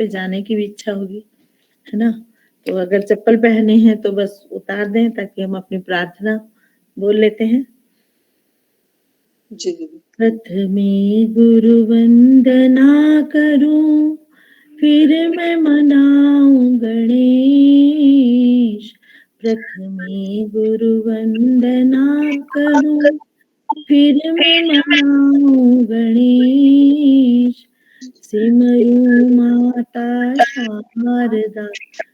पे जाने की भी इच्छा होगी, है ना? तो अगर चप्पल पहने हैं तो बस उतार दें ताकि हम अपनी प्रार्थना बोल लेते हैं। जी दीदी। प्रथमे गुरु वंदना करूं, फिर मैं मनाऊं गणेश। प्रथमे गुरु वंदना करूं, फिर मैं मनाऊं गणेश। सिमरूं माता शारदा,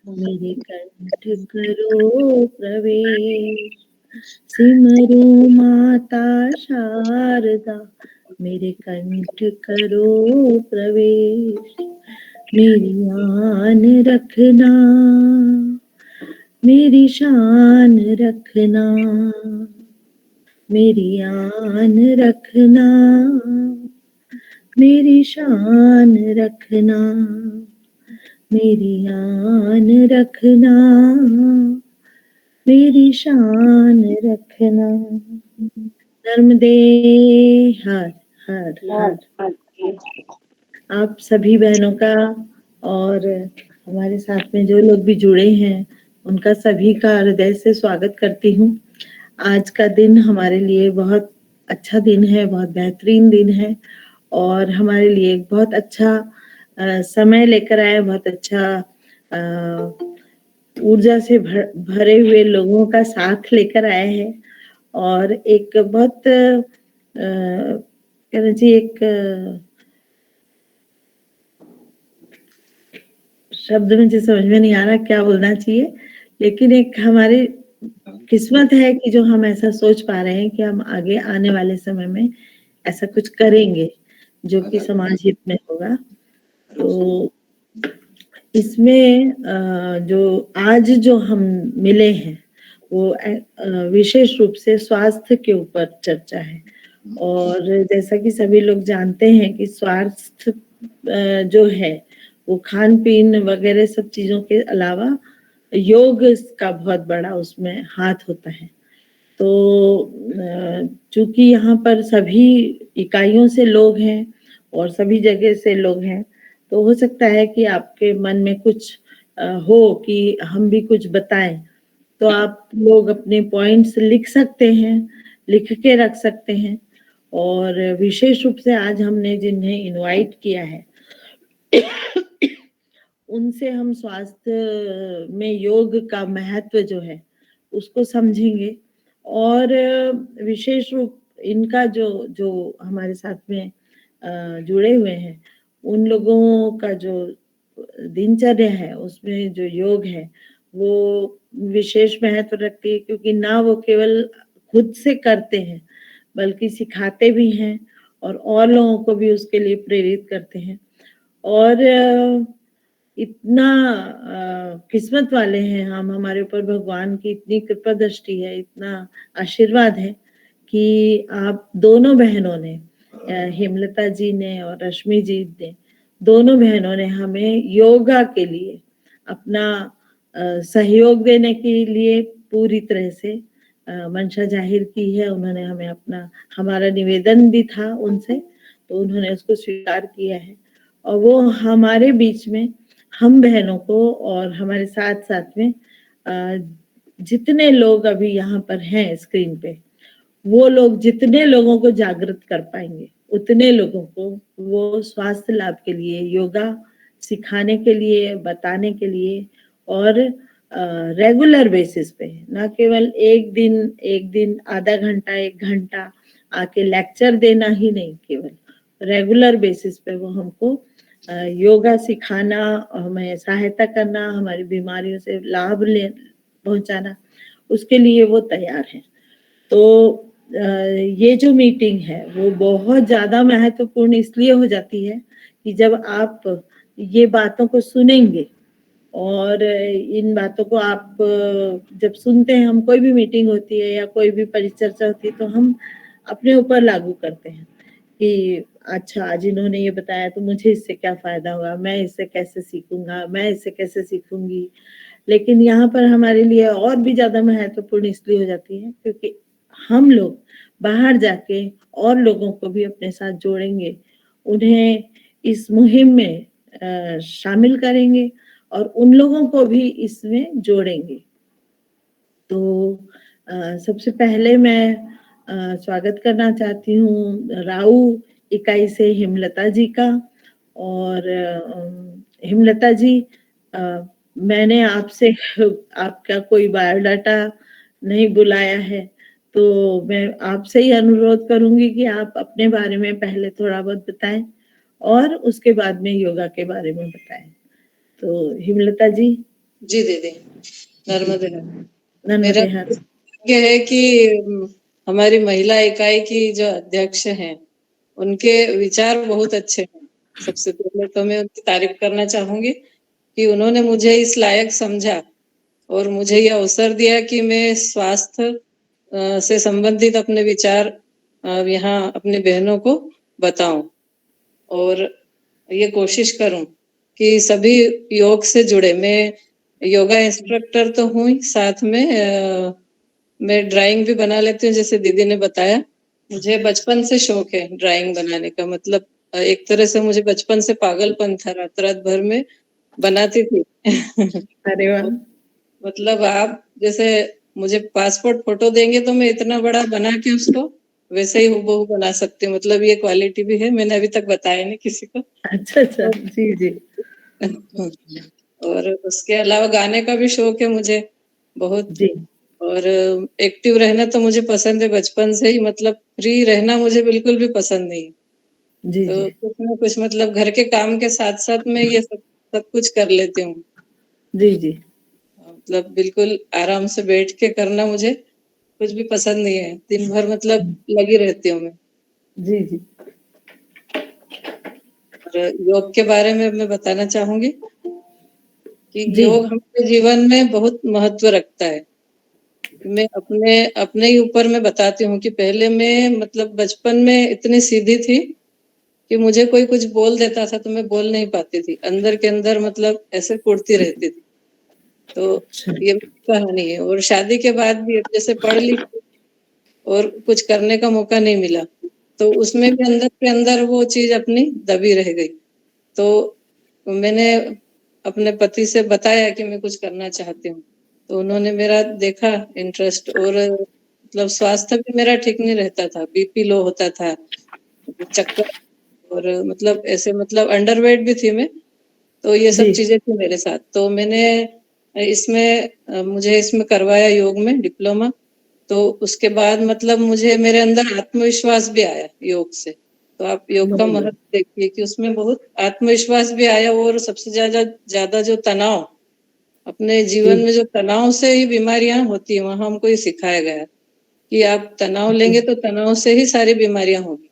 मेरे कंठ करो प्रवेश। सिमरूं माता शारदा, मेरे कंठ करो प्रवेश। मेरी आन रखना, मेरी शान रखना, मेरी आन रखना, मेरी शान रखना, मेरी आन रखना, मेरी शान रखना। नर्मदे हर हर हर। आप सभी बहनों का और हमारे साथ में जो लोग भी जुड़े हैं उनका सभी का हृदय से स्वागत करती हूँ। आज का दिन हमारे लिए बहुत अच्छा दिन है, बहुत बेहतरीन दिन है और हमारे लिए एक बहुत अच्छा समय लेकर आया, बहुत अच्छा ऊर्जा से भरे हुए लोगों का साथ लेकर आए हैं और एक बहुत कहना चाहिए एक शब्द मुझे समझ में नहीं आ रहा क्या बोलना चाहिए, लेकिन एक हमारी किस्मत है कि जो हम ऐसा सोच पा रहे हैं कि हम आगे आने वाले समय में ऐसा कुछ करेंगे जो कि समाज हित में होगा। तो इसमें जो आज जो हम मिले हैं वो विशेष रूप से स्वास्थ्य के ऊपर चर्चा है और जैसा कि सभी लोग जानते हैं कि स्वास्थ्य जो है वो खान पीन वगैरह सब चीजों के अलावा योग का बहुत बड़ा उसमें हाथ होता है। तो चूंकि यहाँ पर सभी इकाइयों से लोग हैं और सभी जगह से लोग हैं, तो हो सकता है कि आपके मन में कुछ हो कि हम भी कुछ बताएं, तो आप लोग अपने पॉइंट्स लिख सकते हैं, लिख के रख सकते हैं। और विशेष रूप से आज हमने जिन्हें इनवाइट किया है उनसे हम स्वास्थ्य में योग का महत्व जो है उसको समझेंगे और विशेष रूप इनका जो जो हमारे साथ में जुड़े हुए हैं उन लोगों का जो दिनचर्या है उसमें जो योग है वो विशेष महत्व रखती है, क्योंकि ना वो केवल खुद से करते हैं बल्कि सिखाते भी हैं और लोगों को भी उसके लिए प्रेरित करते हैं। और इतना किस्मत वाले हैं हम, हमारे ऊपर भगवान की इतनी कृपा दृष्टि है, इतना आशीर्वाद है कि आप दोनों बहनों ने, हेमलता जी ने और रश्मि जी ने, दोनों बहनों ने हमें योगा के लिए अपना सहयोग देने के लिए पूरी तरह से मंशा जाहिर की है। उन्होंने हमें अपना, हमारा निवेदन भी था उनसे, तो उन्होंने उसको स्वीकार किया है और वो हमारे बीच में हम बहनों को और हमारे साथ साथ में जितने लोग अभी यहाँ पर हैं स्क्रीन पे, वो लोग जितने लोगों को जागृत कर पाएंगे उतने लोगों को वो स्वास्थ्य लाभ के लिए योगा सिखाने के लिए, बताने के लिए और रेगुलर बेसिस पे, ना केवल एक दिन आधा घंटा 1 घंटा आके लेक्चर देना ही नहीं, केवल रेगुलर बेसिस पे वो हमको योगा सिखाना, हमें सहायता करना, हमारी बीमारियों से लाभ ले पहुंचाना, उसके लिए वो तैयार है। तो ये जो मीटिंग है वो बहुत ज्यादा महत्वपूर्ण इसलिए हो जाती है कि जब आप ये बातों को सुनेंगे और इन बातों को आप जब सुनते हैं, हम कोई भी मीटिंग होती है या कोई भी परिचर्चा होती है तो हम अपने ऊपर लागू करते हैं कि अच्छा आज इन्होंने ये बताया तो मुझे इससे क्या फायदा होगा, मैं इससे कैसे सीखूंगा, मैं इससे कैसे सीखूंगी। लेकिन यहाँ पर हमारे लिए और भी ज्यादा महत्वपूर्ण इसलिए हो जाती है क्योंकि हम लोग बाहर जाके और लोगों को भी अपने साथ जोड़ेंगे, उन्हें इस मुहिम में शामिल करेंगे और उन लोगों को भी इसमें जोड़ेंगे। तो सबसे पहले मैं स्वागत करना चाहती हूँ राउ इकाई से हेमलता जी का और हेमलता जी अ, मैंने आपसे आपका कोई बायोडाटा नहीं बुलाया है, तो मैं आपसे ही अनुरोध करूँगी कि आप अपने बारे में पहले थोड़ा बहुत बताएँ और उसके बाद में योगा के बारे में बताएँ। तो हेमलता जी। जी दीदी, जी, नर्मदे हर। मेरा नन्नदे हर। ये है कि हमारी महिला इकाई की जो अध्यक्ष हैं, उनके विचार बहुत अच्छे हैं। सबसे पहले तो मैं उनकी तारीफ करना चाहूंगी कि उन्होंने मुझे इस लायक समझा और मुझे ये अवसर दिया कि मैं स्वास्थ्य से संबंधित अपने विचार यहाँ अपनी बहनों को बताऊं और ये कोशिश करूं कि सभी योग से जुड़े। मैं योगा इंस्ट्रक्टर तो हूँ ही, साथ में मैं ड्राइंग भी बना लेती हूँ, जैसे दीदी ने बताया। मुझे बचपन से शौक है ड्राइंग बनाने का, मतलब एक तरह से मुझे बचपन से पागलपन था, रात रात भर में बनाती थी। अरे वाह! मतलब आप जैसे मुझे पासपोर्ट फोटो देंगे तो मैं इतना बड़ा बना के उसको वैसे ही हूबहू बना सकती हूँ। मतलब ये क्वालिटी भी है, मैंने अभी तक बताया नहीं किसी को। अच्छा, अच्छा। तो जी, जी। और उसके अलावा गाने का भी शौक है मुझे बहुत। जी। और एक्टिव रहना तो मुझे पसंद है बचपन से ही, मतलब फ्री रहना मुझे बिल्कुल भी पसंद नहीं। जी, तो जी। कुछ ना कुछ मतलब घर के काम के साथ साथ मैं ये सब सब कुछ कर लेती हूँ। जी, जी। मतलब बिल्कुल आराम से बैठ के करना मुझे कुछ भी पसंद नहीं है। दिन भर मतलब लगी रहती हूँ मैं। जी, जी। और योग के बारे में मैं बताना चाहूंगी कि जी। योग हमारे जीवन में बहुत महत्व रखता है। मैं अपने अपने ही ऊपर मैं बताती हूँ कि पहले मैं मतलब बचपन में इतनी सीधी थी कि मुझे कोई कुछ बोल देता था तो मैं बोल नहीं पाती थी, अंदर के अंदर मतलब ऐसे कुढ़ती रहती थी। तो अच्छा। ये मेरी कहानी है। और शादी के बाद भी अब जैसे पढ़ ली और कुछ करने का मौका नहीं मिला, तो उसमें भी अंदर के अंदर वो चीज अपनी दबी रह गई। तो मैंने अपने पति से बताया कि मैं कुछ करना चाहती हूँ, तो उन्होंने मेरा देखा इंटरेस्ट। और मतलब स्वास्थ्य भी मेरा ठीक नहीं रहता था, बीपी लो होता था, चक्कर, और मतलब ऐसे मतलब अंडरवेट भी थी मैं। तो ये सब जी। चीजें थी मेरे साथ। तो मैंने इसमें मुझे इसमें करवाया योग में डिप्लोमा। तो उसके बाद मतलब मुझे मेरे अंदर आत्मविश्वास भी आया योग से। तो आप योग का बढ़िया। महत्व देखिए कि उसमें बहुत आत्मविश्वास भी आया। और सबसे ज्यादा ज्यादा जो तनाव, अपने जीवन जी, में जो तनाव से ही बीमारियां होती है, वहां हमको ये सिखाया गया कि आप तनाव जी। लेंगे तो तनाव से ही सारी बीमारियां होगी।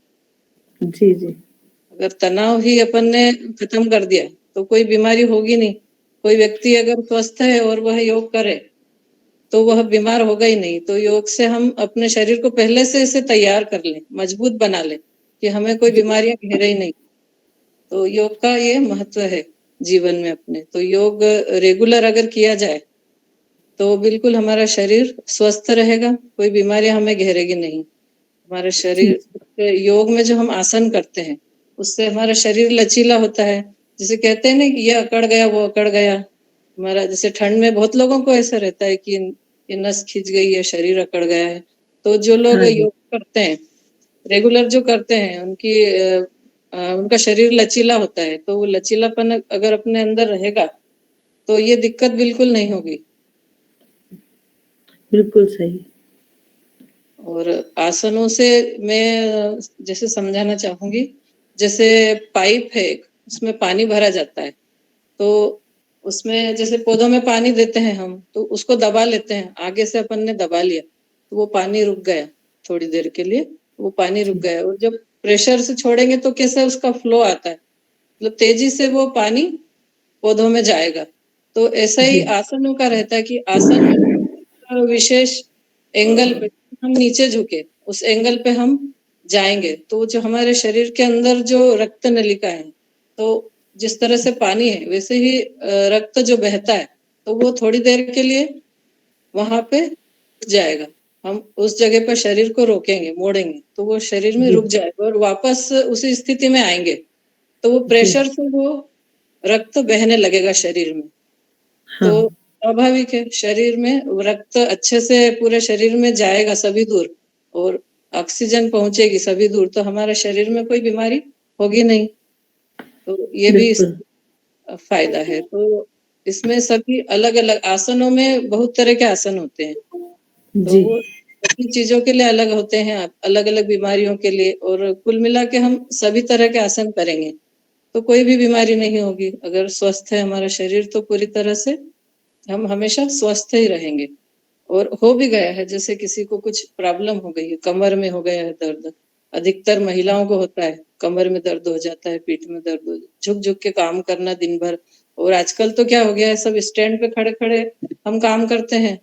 जी, जी। अगर तनाव ही अपन ने खत्म कर दिया तो कोई बीमारी होगी नहीं। कोई व्यक्ति अगर स्वस्थ है और वह योग करे तो वह बीमार होगा ही नहीं। तो योग से हम अपने शरीर को पहले से इसे तैयार कर लें, मजबूत बना लें कि हमें कोई जी, बीमारियां घेरे ही नहीं। तो योग का ये महत्व है जीवन में अपने। तो योग रेगुलर अगर किया जाए तो बिल्कुल हमारा शरीर स्वस्थ रहेगा, कोई बीमारियां हमें घेरेगी नहीं। हमारे जी। शरीर योग में जो हम आसन करते हैं उससे हमारा शरीर लचीला होता है। जैसे कहते हैं ना कि ये अकड़ गया वो अकड़ गया। हमारा जैसे ठंड में बहुत लोगों को ऐसा रहता है कि ये नस खिंच गई है, शरीर अकड़ गया है। तो जो लोग हाँ जी। योग करते हैं, रेगुलर जो करते हैं, उनका शरीर लचीला होता है। तो वो लचीलापन अगर अपने अंदर रहेगा तो ये दिक्कत बिल्कुल नहीं होगी। बिल्कुल सही। और आसनों से मैं जैसे समझाना चाहूंगी, जैसे पाइप है एक, उसमें पानी भरा जाता है। तो उसमें जैसे पौधों में पानी देते हैं हम, तो उसको दबा लेते हैं, आगे से अपन ने दबा लिया तो वो पानी रुक गया थोड़ी देर के लिए, वो पानी रुक जी, गया। और जब प्रेशर से छोड़ेंगे तो कैसे उसका फ्लो आता है, मतलब तेजी से वो पानी पौधों में जाएगा। तो ऐसा ही जी, आसनों का रहता है कि आसन में विशेष एंगल पे हम नीचे झुके, उस एंगल पे हम जाएंगे तो जो हमारे शरीर के अंदर जो रक्त नलिका है, तो जिस तरह से पानी है वैसे ही रक्त जो बहता है, तो वो थोड़ी देर के लिए वहां पे रुक जाएगा। हम उस जगह पर शरीर को रोकेंगे, मोड़ेंगे तो वो शरीर में जी, रुक जाएगा और वापस उसी स्थिति में आएंगे। तो वो जी, प्रेशर से वो रक्त बहने लगेगा शरीर में। हाँ, तो स्वाभाविक है, शरीर में रक्त अच्छे से पूरे शरीर में जाएगा सभी दूर और ऑक्सीजन पहुंचेगी सभी दूर, तो हमारे शरीर में कोई बीमारी होगी नहीं। तो ये भी बिल्कुल। फायदा है। तो इसमें सभी अलग-अलग आसनों में बहुत तरह के आसन होते हैं। तो जी, वो सभी चीज़ों के लिए अलग होते हैं, अलग-अलग बीमारियों के लिए, और कुल मिला के हम सभी तरह के आसन करेंगे, तो कोई भी बीमारी नहीं होगी। अगर स्वस्थ है हमारा शरीर तो पूरी तरह से हम हमेशा स्वस्थ ही रहेंगे। और हो भी गया है, जैसे किसी को कुछ प्रॉब्लम हो गई है, कमर में हो गया है दर्द, अधिकतर महिलाओं को होता है, कमर में दर्द हो जाता है, पीठ में दर्द हो, झुक-झुक के काम करना दिन भर। और आजकल तो क्या हो गया है, सब स्टैंड पे खड़े-खड़े हम काम करते हैं,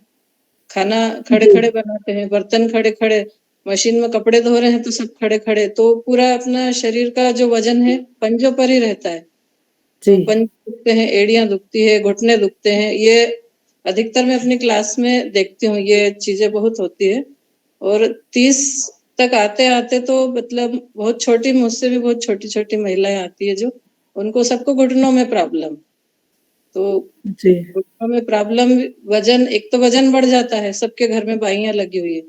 खाना जी, खड़े-खड़े बनाते हैं, बर्तन खड़े-खड़े, मशीन में कपड़े धो रहे हैं तो सब खड़े-खड़े, तो पूरा अपना शरीर का जो वजन है पंजों पर ही रहता है। तो जी, पंजे दुखते हैं, एड़ियाँ दुखती है, घुटने दुखते हैं, ये अधिकतर मैं अपनी क्लास में देखती हूँ, ये चीज़ें बहुत होती है। और 30 तक आते-आते तो मतलब बहुत छोटी, मुझसे भी बहुत छोटी-छोटी महिलाएँ आती है जो, उनको सबको घुटनों में प्रॉब्लम। तो जी, घुटनों में प्रॉब्लम, वज़न, एक तो वज़न बढ़ जाता है, सबके घर में बाइयाँ लगी हुई है।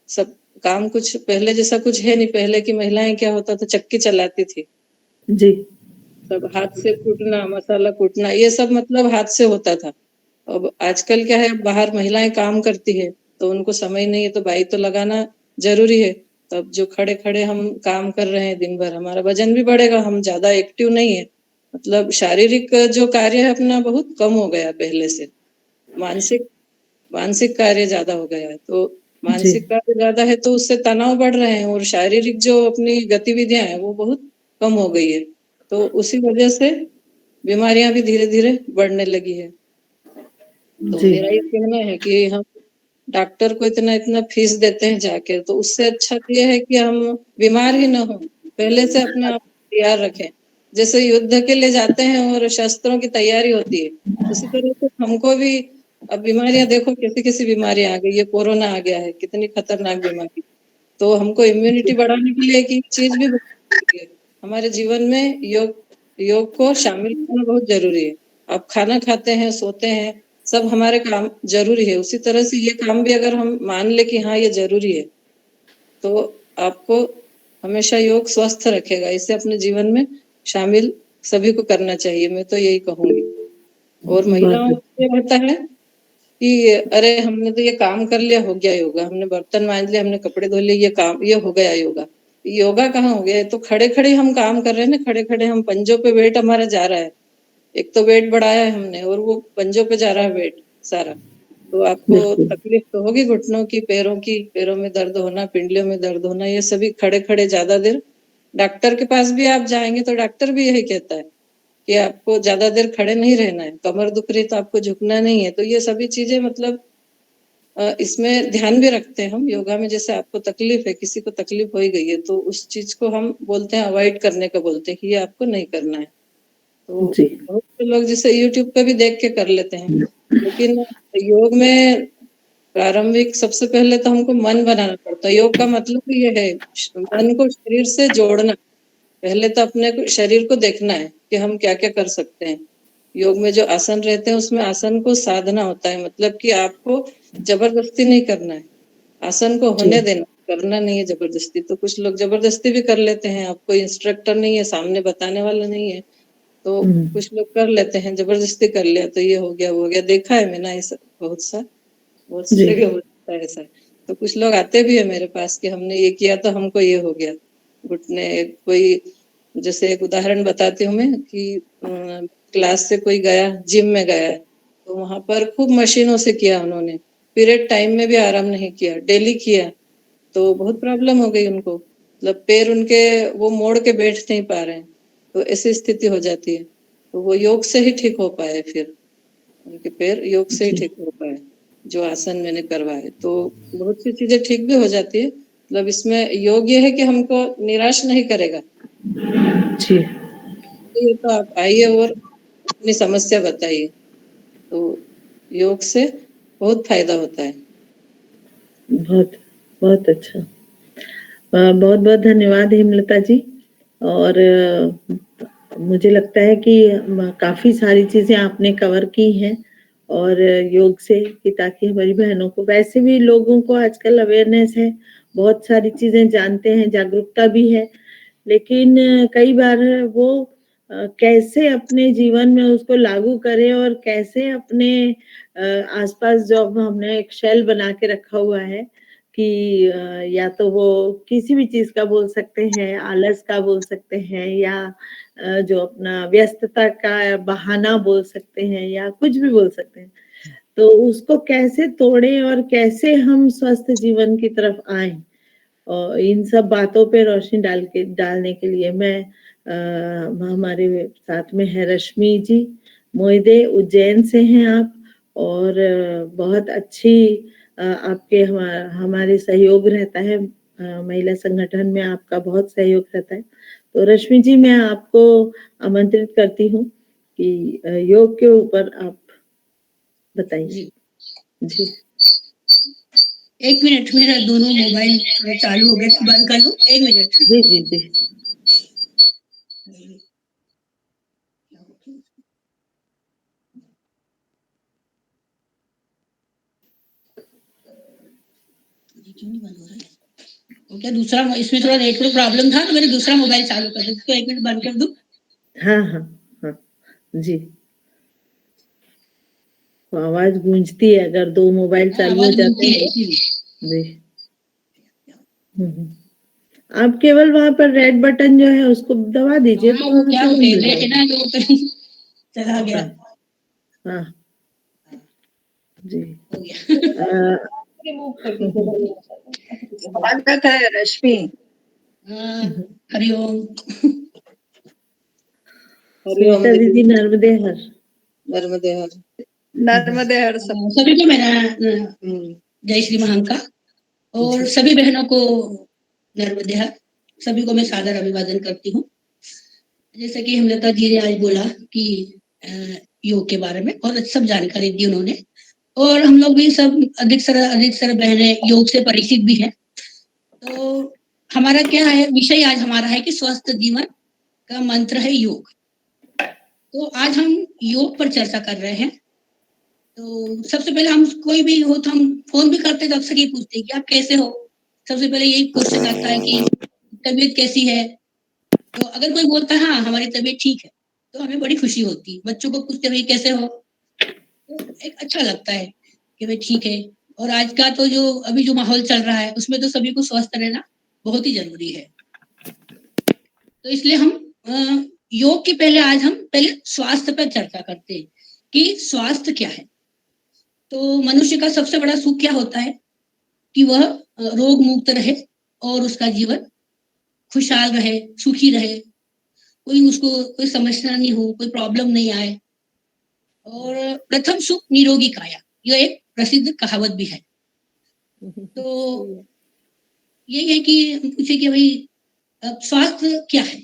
सब काम कुछ पहले जैसा कुछ है नहीं, पहले की महिलाएँ क्या होता था, चक्की चलाती थी। जी, सब हाथ से कूटना, मसाला कूटना, ये सब मतलब हाथ से होता था। अब आजकल क्या है, बाहर महिलाएँ काम करती है, तो उनको समय नहीं है, तो बाई तो लगाना ज़रूरी है। तब जो खड़े-खड़े हम काम कर रहे हैं दिन भर, हमारा वज़न भी बढ़ेगा, हम ज़्यादा एक्टिव नहीं है। मतलब शारीरिक जो कार्य है अपना बहुत कम हो गया पहले से। मानसिक मानसिक कार्य ज़्यादा हो गया है, तो जी, मानसिक कार्य ज़्यादा है तो उससे तनाव बढ़ रहे हैं, और शारीरिक जो अपनी गतिविधियाँ हैं, वो बहुत कम हो गई है। तो उसी वजह से बीमारियाँ भी धीरे-धीरे बढ़ने लगी है। तो जी, मेरा ये कहना है कि हम डॉक्टर को इतना-इतना फीस देते हैं जाके, तो उससे अच्छा तो ये है कि हम बीमार ही ना हों, पहले से अपने आप को तैयार रखें। जैसे युद्ध के लिए जाते हैं और शस्त्रों की तैयारी होती है, उसी तरह से हमको भी अब बीमारियाँ देखो, कैसी-कैसी बीमारियाँ आ गई है, कोरोना आ गया है, कितनी खतरनाक बीमारी। तो हमको इम्यूनिटी जी, बढ़ाने के लिए एक ये चीज़ भी बहुत ज़रूरी है। हमारे जीवन में योग योग को शामिल करना बहुत ज़रूरी है। आप खाना खाते हैं, सोते हैं, सब हमारे काम ज़रूरी है। उसी तरह से ये काम भी अगर हम मान लें कि हाँ, ये ज़रूरी है, तो आपको हमेशा योग स्वस्थ रखेगा। इसे अपने जीवन में शामिल सभी को करना चाहिए, मैं तो यही कहूँगी। और बहुत महिलाओं को अच्छी। ये होता है कि अरे हमने तो ये काम कर लिया, हो गया योगा, हमने बर्तन मांज लिया, हमने कपड़े धो लिए, ये काम, ये हो गया योगा। योगा कहाँ हो गया, ये तो खड़े-खड़े हम काम कर रहे हैं ना, खड़े-खड़े हम पंजों पे वेट हमारा जा रहा है। एक तो वेट बढ़ाया है हमने और वो पंजों पे जा रहा है वेट सारा। तो आपको बिल्कुल, तकलीफ तो होगी घुटनों की, पैरों में दर्द होना, पिंडलियों में दर्द होना, ये सभी खड़े-खड़े ज़्यादा देर। डॉक्टर के पास भी आप जाएँगे तो डॉक्टर भी यही कहता है कि आपको ज़्यादा देर खड़े नहीं रहना है, कमर दुख रही तो आपको झुकना नहीं है। तो ये सभी चीज़ें मतलब इसमें ध्यान भी रखते हैं हम योगा में। जैसे आपको तकलीफ है, किसी को तकलीफ हो ही गई है, तो उस चीज़ को हम बोलते हैं, अवॉइड करने का बोलते हैं कि ये आपको नहीं करना है। तो जी, बहुत से लोग जैसे यूट्यूब पे भी देख के कर लेते हैं, लेकिन योग में प्रारंभिक सबसे पहले तो हमको मन बनाना पड़ता है। योग का मतलब ही ये है मन को शरीर से जोड़ना। पहले तो अपने को शरीर को देखना है कि हम क्या-क्या कर सकते हैं। योग में जो आसन रहते हैं उसमें आसन को साधना होता है, मतलब कि आपको जबरदस्ती नहीं करना है। आसन को जी, होने देना, करना नहीं है जबरदस्ती। तो कुछ लोग जबरदस्ती भी कर लेते हैं, अब कोई इंस्ट्रक्टर नहीं है, सामने बताने वाला नहीं है, तो हुँ, कुछ लोग कर लेते हैं, जबरदस्ती कर लिया तो ये हो गया, वो हो गया। देखा है मैंने ऐसा बहुत सी जी, जगह होता है ऐसा। तो कुछ लोग आते भी है मेरे पास कि हमने ये किया तो हमको ये हो गया। घुटने कोई, जैसे एक उदाहरण बताती हूँ मैं कि क्लास से कोई गया, जिम में गया है, तो वहाँ पर खूब मशीनों से किया उन्होंने, पीरियड टाइम में भी आराम नहीं किया, डेली किया, तो बहुत प्रॉब्लम हो गई उनको। मतलब पैर उनके वो मोड़ के बैठ नहीं पा रहे हैं, तो ऐसी स्थिति हो जाती है। तो वो योग से ही ठीक हो पाए फिर, उनके पैर योग से ही जी, ठीक हो पाए, जो आसन मैंने करवाए। तो बहुत सी चीज़ें ठीक भी हो जाती है। मतलब इसमें योग ये है कि हमको निराश नहीं करेगा। जी, ये तो आप आइए और अपनी समस्या बताइए। तो योग से बहुत फ़ायदा होता है। बहुत, बहुत अच्छा। बहुत-बहुत धन्यवाद हेमलता जी और मुझे लगता है कि काफ़ी सारी चीज़ें आपने कवर की हैं और योग से कि ताकि हमारी बहनों को वैसे भी लोगों को आजकल अवेयरनेस है, बहुत सारी चीज़ें जानते हैं, जागरूकता भी है। लेकिन कई बार वो कैसे अपने जीवन में उसको लागू करें और कैसे अपने आस-पास जो अब हमने एक शेल बना के रखा हुआ है कि या तो वो किसी भी चीज़ का बोल सकते हैं, आलस का बोल सकते हैं या जो अपना व्यस्तता का बहाना बोल सकते हैं या कुछ भी बोल सकते हैं। तो उसको कैसे तोड़ें और कैसे हम स्वस्थ जीवन की तरफ आएँ? इन सब बातों पे रोशनी डालने के लिए मैं हमारे साथ में है रश्मि जी मोहिदे, उज्जैन से हैं आप और बहुत अच्छी आपके हमारे सहयोग रहता है महिला संगठन में आपका बहुत सहयोग रहता है। तो रश्मि जी मैं आपको आमंत्रित करती हूँ कि योग के ऊपर आप बताइए। जी, जी। 1 मिनट मेरा दोनों मोबाइल थोड़ा चालू हो गए थे, बंद कर लूँ? 1 मिनट। जी, जी, जी। ये क्यों नहीं बंद हो रहा है? वो क्या दूसरा इसमें थोड़ा नेटवर्क प्रॉब्लम था तो मैंने दूसरा मोबाइल चालू कर दिया। इसको 1 मिनट बंद कर दूँ? हाँ, हाँ, हाँ। जी। तो आवाज़ गूंजती है अगर 2 मोबाइल हाँ, चालू हो आवाज़ जाते गूंजती हैं है तो। इसीलिए। जी। हुँ, हुँ। आप केवल वहाँ पर रेड बटन जो है उसको दबा दीजिए हाँ, तो वो वहाँ क्या से वो बंद हो फेवरेट है जाएगा। ना जो कहीं चला गया। हाँ, हाँ, जी। हो गया। रिमूव कर दीजिए। स्वागत है रश्मि। हाँ, हरिओम। हरिओम सुनीता दीदी, दीदी नर्मदे हर। नर्मदे हर। नर्मदे हर सब। सभी को मेरा हम्म, जय श्री महाकाल और जी। सभी बहनों को नर्मदे हर। सभी को मैं सादर अभिवादन करती हूँ। जैसे कि हेमलता जी ने आज बोला कि योग के बारे में और सब जानकारी दी उन्होंने और हम लोग भी सब अधिक बहनें योग से परिचित भी हैं। तो हमारा क्या है विषय आज हमारा है कि स्वस्थ जीवन का मंत्र है योग। तो आज हम योग पर चर्चा कर रहे हैं। तो सबसे पहले हम कोई भी हो तो हम फोन भी करते तो अक्सर ये पूछते हैं कि आप कैसे हो। सबसे पहले यही क्वेश्चन आता है कि तबीयत कैसी है। तो अगर कोई बोलता है हाँ हमारी तबीयत ठीक है तो हमें बड़ी खुशी होती है। बच्चों को पूछते भाई कैसे हो तो एक अच्छा लगता है कि भाई ठीक है। और आज का तो जो अभी जो माहौल चल रहा है उसमें तो सभी को स्वस्थ रहना बहुत ही जरूरी है। तो इसलिए हम योग के पहले आज हम पहले स्वास्थ्य पर चर्चा करते हैं कि स्वास्थ्य क्या है। तो मनुष्य का सबसे बड़ा सुख क्या होता है कि वह रोग मुक्त रहे और उसका जीवन खुशहाल रहे, सुखी रहे, कोई उसको कोई समस्या नहीं हो, कोई प्रॉब्लम नहीं आए। और प्रथम सुख निरोगी काया, यह एक प्रसिद्ध कहावत भी है। तो यही है कि हम पूछे कि भाई स्वास्थ्य क्या है।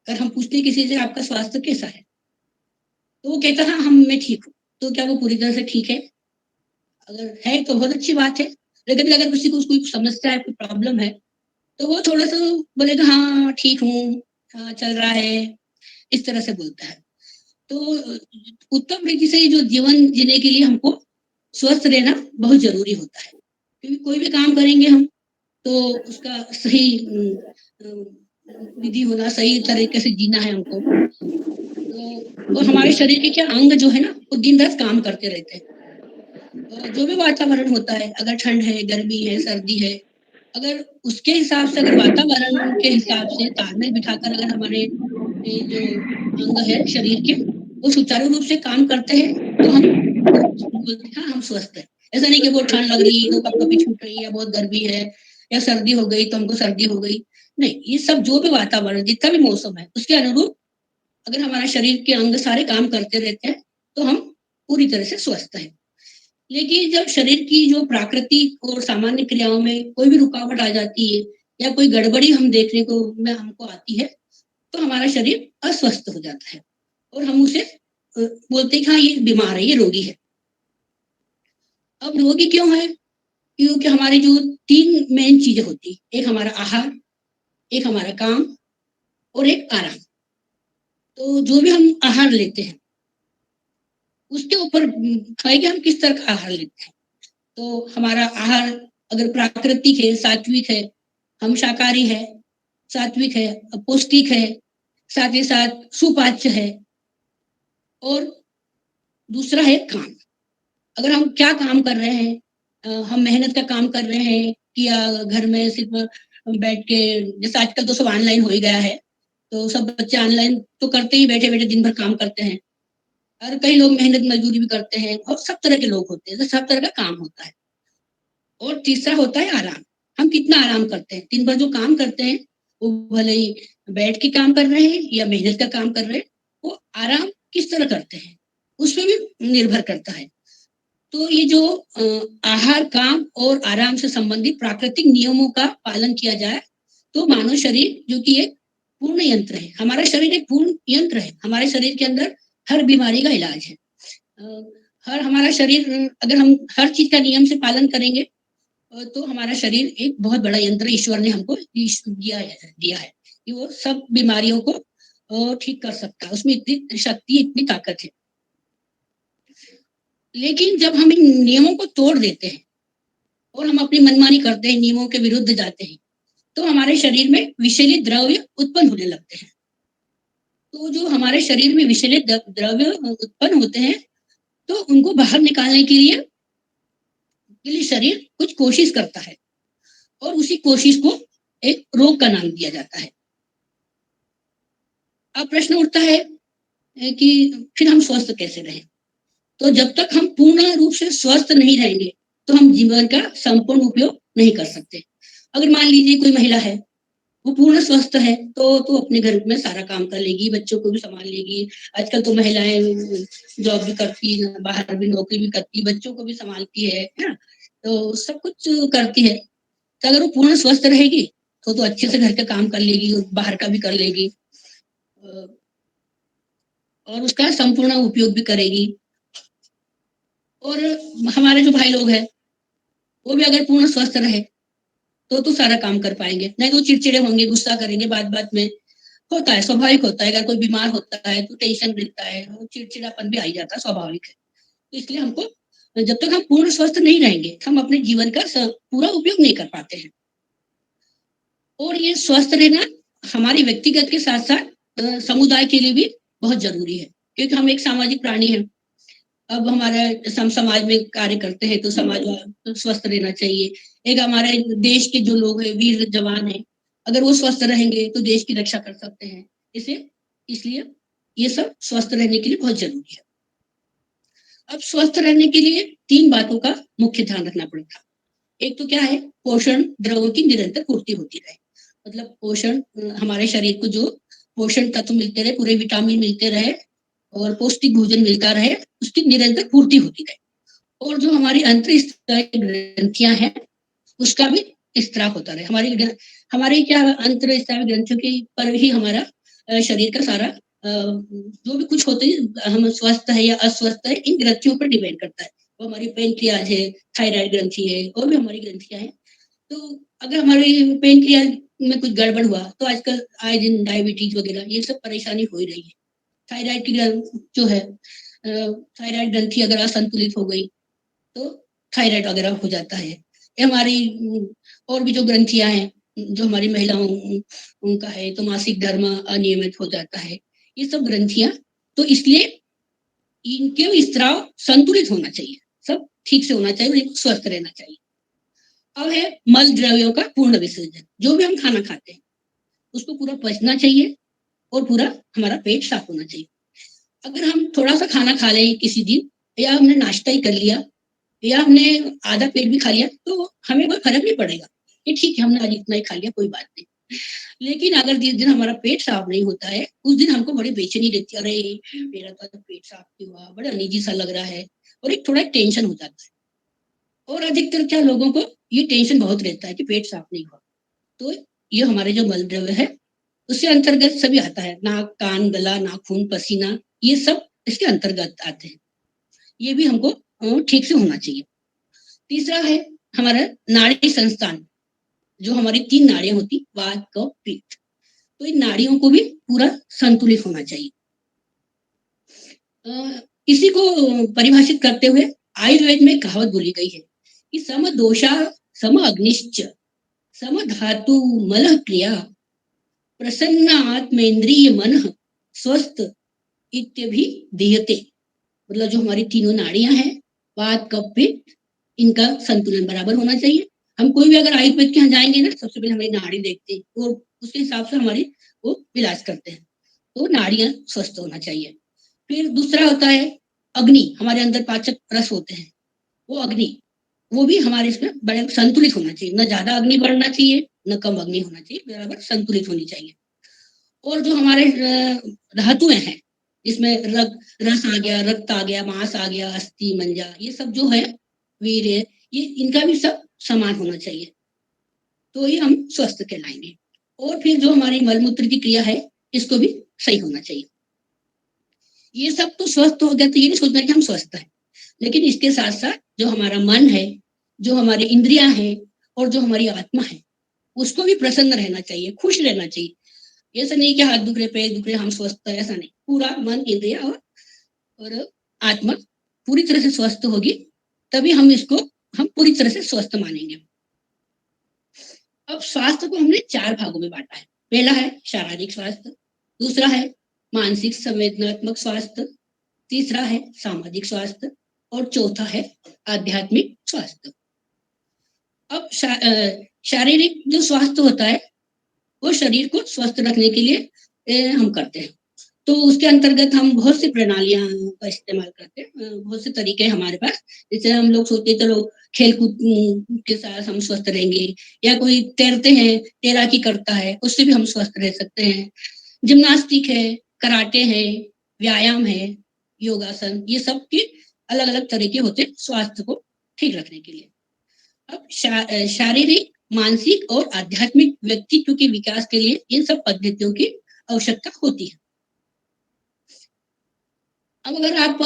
अगर हम पूछते किसी से आपका स्वास्थ्य कैसा है तो वो कहता है हम मैं ठीक हूँ। तो क्या वो पूरी तरह से ठीक है? अगर है तो बहुत अच्छी बात है। लेकिन अगर किसी को कोई समस्या है, कोई प्रॉब्लम है तो वो थोड़ा सा बोलेगा हाँ ठीक हूँ, हाँ, चल रहा है, इस तरह से बोलता है। तो उत्तम रीति से जो जीवन जीने के लिए हमको स्वस्थ रहना बहुत जरूरी होता है। क्योंकि कोई भी काम करेंगे हम तो उसका सही विधि होना, सही तरीके से जीना है हमको। तो हमारे शरीर के क्या अंग जो है ना वो दिन रात काम करते रहते हैं। जो भी वातावरण होता है, अगर ठंड है, गर्मी है, सर्दी है, अगर उसके हिसाब से, अगर वातावरण के हिसाब से तालमेल बिठाकर अगर हमारे जो अंग है शरीर के वो सुचारू रूप से काम करते हैं तो हम बोलते हैं हाँ हम स्वस्थ हैं। ऐसा नहीं कि बहुत ठंड लग रही है तो कपकपी छूट रही है या बहुत गर्मी है या सर्दी हो गई तो हमको सर्दी हो गई। नहीं, ये सब जो भी वातावरण जितना भी मौसम है उसके अनुरूप अगर हमारा शरीर के अंग सारे काम करते रहते हैं तो हम पूरी तरह से स्वस्थ हैं। लेकिन जब शरीर की जो प्राकृतिक और सामान्य क्रियाओं में कोई भी रुकावट आ जाती है या कोई गड़बड़ी हम देखने को में हमको आती है तो हमारा शरीर अस्वस्थ हो जाता है और हम उसे बोलते हैं कि हाँ ये बीमार है, ये रोगी है। अब रोगी क्यों है? क्योंकि हमारी जो 3 मेन चीजें होती है, एक हमारा आहार, एक हमारा काम और एक आराम। तो जो भी हम आहार लेते हैं उसके ऊपर है कि हम किस तरह का आहार लेते हैं। तो हमारा आहार अगर प्राकृतिक है, सात्विक है, हम शाकाहारी है, सात्विक है, पौष्टिक है, साथ ही साथ सुपाच्य है, और दूसरा है काम। अगर हम क्या काम कर रहे हैं, हम मेहनत का काम कर रहे हैं कि घर में सिर्फ बैठ के, जैसे आजकल तो सब ऑनलाइन हो ही गया है, तो सब बच्चे ऑनलाइन तो करते ही, बैठे बैठे दिन भर काम करते हैं, और कई लोग मेहनत मजदूरी भी करते हैं, और सब तरह के लोग होते हैं, तो सब तरह का काम होता है। और तीसरा होता है आराम। हम कितना आराम करते हैं, दिन भर जो काम करते हैं वो भले ही बैठ के काम कर रहे हैं या मेहनत का काम कर रहे हैं, वो आराम किस तरह करते हैं उस पर भी निर्भर करता है। तो ये जो आहार, काम और आराम से संबंधित प्राकृतिक नियमों का पालन किया जाए तो मानव शरीर, जो कि एक पूर्ण यंत्र है, हमारा शरीर एक पूर्ण यंत्र है, हमारे शरीर के अंदर हर बीमारी का इलाज है। हर हमारा शरीर, अगर हम हर चीज का नियम से पालन करेंगे तो हमारा शरीर एक बहुत बड़ा यंत्र ईश्वर ने हमको दिया है कि वो सब बीमारियों को ठीक कर सकता है, उसमें इतनी शक्ति, इतनी ताकत है। लेकिन जब हम इन नियमों को तोड़ देते हैं और हम अपनी मनमानी करते हैं, नियमों के विरुद्ध जाते हैं, तो हमारे शरीर में विषैले द्रव्य उत्पन्न होने लगते हैं। तो जो हमारे शरीर में विषैले द्रव्य उत्पन्न होते हैं, तो उनको बाहर निकालने के लिए शरीर कुछ कोशिश करता है, और उसी कोशिश को एक रोग का नाम दिया जाता है। अब प्रश्न उठता है कि फिर हम स्वस्थ कैसे रहें? तो जब तक हम पूर्ण रूप से स्वस्थ नहीं रहेंगे तो हम जीवन का संपूर्ण उपयोग नहीं कर सकते। अगर मान लीजिए कोई महिला है, वो पूर्ण स्वस्थ है, तो अपने घर में सारा काम कर लेगी, बच्चों को भी संभाल लेगी। आजकल तो महिलाएं जॉब भी करती है, बाहर भी नौकरी भी करती है, बच्चों को भी संभालती है ना, तो सब कुछ करती है। तो अगर वो पूर्ण स्वस्थ रहेगी तो अच्छे से घर का काम कर लेगी और बाहर का भी कर लेगी, और उसका संपूर्ण उपयोग भी करेगी। और हमारे जो भाई लोग हैं वो भी अगर पूर्ण स्वस्थ रहे तो सारा काम कर पाएंगे, नहीं तो चिड़चिड़े होंगे, गुस्सा करेंगे बात बात में। होता है, स्वाभाविक होता है, अगर कोई बीमार होता है तो टेंशन रहता है, चिड़चिड़ापन भी आ जाता है, स्वाभाविक है। तो इसलिए हमको, जब तक हम पूर्ण स्वस्थ नहीं रहेंगे, हम अपने जीवन का पूरा उपयोग नहीं कर पाते हैं। और ये स्वस्थ रहना हमारी व्यक्तिगत के साथ साथ समुदाय के लिए भी बहुत जरूरी है, क्योंकि हम एक सामाजिक प्राणी हैं। अब हमारे हम समाज में कार्य करते हैं तो समाज स्वस्थ रहना चाहिए। एक हमारे देश के जो लोग हैं, वीर जवान हैं, अगर वो स्वस्थ रहेंगे तो देश की रक्षा कर सकते हैं। इसलिए ये सब स्वस्थ रहने के लिए बहुत जरूरी है। अब स्वस्थ रहने के लिए 3 बातों का मुख्य ध्यान रखना पड़ता है। एक तो क्या है, पोषण द्रव्यों की निरंतर पूर्ति होती रहे, मतलब पोषण, हमारे शरीर को जो पोषण तत्व मिलते रहे, पूरे विटामिन मिलते रहे और पौष्टिक भोजन मिलता रहे, उसकी निरंतर पूर्ति होती रहे। और जो हमारी अंतःस्त्रावी ग्रंथियां हैं उसका भी स्त्राव होता रहे। हमारी क्या अंतःस्त्रावी ग्रंथियों के पर ही हमारा शरीर का सारा जो भी कुछ होते हैं, हम स्वस्थ है या अस्वस्थ है, इन ग्रंथियों पर डिपेंड करता है। वो हमारी पेनक्रियाज है, थायराइड ग्रंथि है, और भी हमारी ग्रंथियां हैं। तो अगर हमारी पेनक्रियाज में कुछ गड़बड़ हुआ तो आजकल आए दिन डायबिटीज वगैरह ये सब परेशानी हो ही रही है। थायराइड की जो है, थायराइड ग्रंथि अगर असंतुलित हो गई तो थायराइड वगैरह हो जाता है। ये हमारी और भी जो ग्रंथियां हैं, जो हमारी महिलाओं उनका है, तो मासिक धर्म अनियमित हो जाता है। ये सब ग्रंथियां, तो इसलिए इनके स्त्राव संतुलित होना चाहिए, सब ठीक से होना चाहिए, और स्वस्थ रहना चाहिए। अब है मल द्रव्यों का पूर्ण विसर्जन। जो भी हम खाना खाते हैं उसको पूरा पचना चाहिए और पूरा हमारा पेट साफ होना चाहिए। अगर हम थोड़ा सा खाना खा लें किसी दिन, या हमने नाश्ता ही कर लिया, या हमने आधा पेट भी खा लिया, तो हमें कोई फर्क नहीं पड़ेगा कि ठीक है हमने आज इतना ही खा लिया, कोई बात नहीं। लेकिन अगर जिस दिन हमारा पेट साफ नहीं होता है, उस दिन हमको बड़ी बेचैनी रहती है, अरे मेरा तो पेट साफ नहीं हुआ, बड़ा अनईजी सा लग रहा है, और एक थोड़ा टेंशन हो जाता है। और अधिकतर क्या लोगों को ये टेंशन बहुत रहता है कि पेट साफ नहीं हुआ। तो ये हमारे जो मल द्रव्य है उसके अंतर्गत सभी आता है, नाक, कान, गला, नाखून, पसीना, ये सब इसके अंतर्गत आते हैं। ये भी हमको ठीक से होना चाहिए। तीसरा है हमारा नाड़ी संस्थान, जो हमारी 3 नाड़ियां होती, वात, कफ, पित्त, तो इन नाड़ियों को भी पूरा संतुलित होना चाहिए। इसी को परिभाषित करते हुए आयुर्वेद में कहावत बोली गई है कि सम दोषा सम अग्निश्च सम धातु मल क्रिया प्रसन्न आत्मेन्द्रिय मन स्वस्थ इत्यभि दीयते। मतलब जो हमारी तीनों नाड़ियां हैं, वात कफ पित्त, इनका संतुलन बराबर होना चाहिए। हम कोई भी अगर आयुर्वेद के यहाँ जाएंगे ना, सबसे पहले हमारी नाड़ी देखते हैं और उसके हिसाब से हमारी वो इलाज करते हैं। तो नाड़ियां स्वस्थ होना चाहिए। फिर दूसरा होता है अग्नि, हमारे अंदर पाचक रस होते हैं, वो अग्नि, वो भी हमारे इसमें बड़े संतुलित होना चाहिए। न ज्यादा अग्नि बढ़ना चाहिए, न कम अग्नि होना चाहिए, बराबर संतुलित होनी चाहिए। और जो हमारे धातुएं हैं, इसमें रस आ गया, रक्त आ गया, मांस आ गया, अस्थि मंजा, ये सब जो है वीर्य, ये इनका भी सब समान होना चाहिए, तो ही हम स्वस्थ कहलाएंगे। और फिर जो हमारी मलमूत्र की क्रिया है, इसको भी सही होना चाहिए। ये सब तो स्वस्थ हो गया, तो ये नहीं सोचना कि हम स्वस्थ हैं, लेकिन इसके साथ साथ जो हमारा मन है, जो हमारी इंद्रियां हैं और जो हमारी आत्मा है, उसको भी प्रसन्न रहना चाहिए, खुश रहना चाहिए। ऐसा नहीं कि हाथ दुख रहे, पैर दुख रहे, हम स्वस्थ है, ऐसा नहीं। पूरा मन, इंद्रिया और आत्मा पूरी तरह से स्वस्थ होगी, तभी हम पूरी तरह से स्वस्थ मानेंगे। अब स्वास्थ्य को हमने 4 भागों में बांटा है। पहला है शारीरिक स्वास्थ्य, दूसरा है मानसिक संवेदनात्मक स्वास्थ्य, तीसरा है सामाजिक स्वास्थ्य और चौथा है आध्यात्मिक स्वास्थ्य। अब शारीरिक जो स्वास्थ्य होता है, वो शरीर को स्वस्थ रखने के लिए हम करते हैं। तो उसके अंतर्गत हम बहुत सी प्रणालियां का इस्तेमाल करते हैं, बहुत से तरीके हमारे पास। जैसे हम लोग सोचते हैं चलो खेल कूद के साथ हम स्वस्थ रहेंगे, या कोई तैरते हैं, तैराकी करता है, उससे भी हम स्वस्थ रह सकते हैं। जिम्नास्टिक है, कराटे है, व्यायाम है, योगासन, ये सब के अलग अलग तरीके होते हैं स्वास्थ्य को ठीक रखने के लिए। अब शारीरिक, मानसिक और आध्यात्मिक व्यक्तित्व के विकास के लिए इन सब पद्धतियों की आवश्यकता होती है। अब अगर आप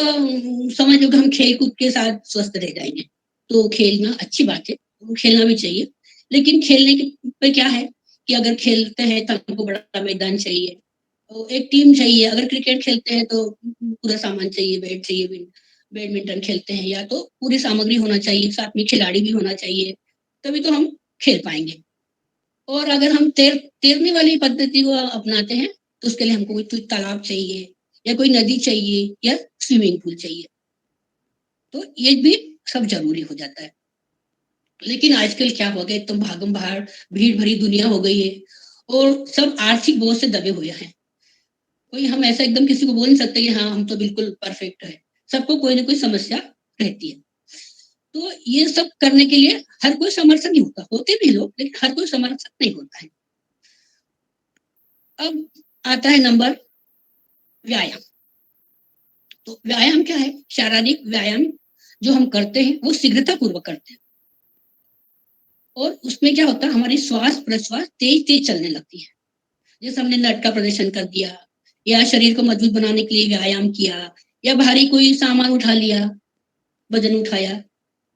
समझ लो कि हम खेल कूद के साथ स्वस्थ रह जाएंगे, तो खेलना अच्छी बात है, खेलना भी चाहिए। लेकिन खेलने के पे क्या है कि अगर खेलते हैं तो हमको बड़ा मैदान चाहिए, तो एक टीम चाहिए। अगर क्रिकेट खेलते हैं तो पूरा सामान चाहिए, बैट चाहिए, बैडमिंटन खेलते हैं या तो पूरी सामग्री होना चाहिए, साथ में खिलाड़ी भी होना चाहिए, तभी तो हम खेल पाएंगे। और अगर हम तैरने वाली पद्धति को अपनाते हैं, तो उसके लिए हमको कोई तालाब चाहिए या कोई नदी चाहिए या स्विमिंग पूल चाहिए, तो ये भी सब जरूरी हो जाता है। लेकिन आजकल क्या हो गया, एकदम भागम भाग, भीड़ भरी दुनिया हो गई है और सब आर्थिक बोझ से दबे हुए हैं। कोई हम ऐसा एकदम किसी को बोल नहीं सकते कि हाँ हम तो बिल्कुल परफेक्ट है, सबको कोई ना कोई समस्या रहती है। तो ये सब करने के लिए हर कोई समर्थ नहीं होता, होते भी लोग, लेकिन हर कोई समर्थ नहीं होता है। अब आता है नंबर व्यायाम। तो व्यायाम क्या है? शारीरिक व्यायाम जो हम करते हैं वो शीघ्रता पूर्वक करते हैं, और उसमें क्या होता है, हमारी श्वास प्रश्वास तेज तेज चलने लगती है। जैसे हमने नट का प्रदर्शन कर दिया, या शरीर को मजबूत बनाने के लिए व्यायाम किया, या भारी कोई सामान उठा लिया, वजन उठाया,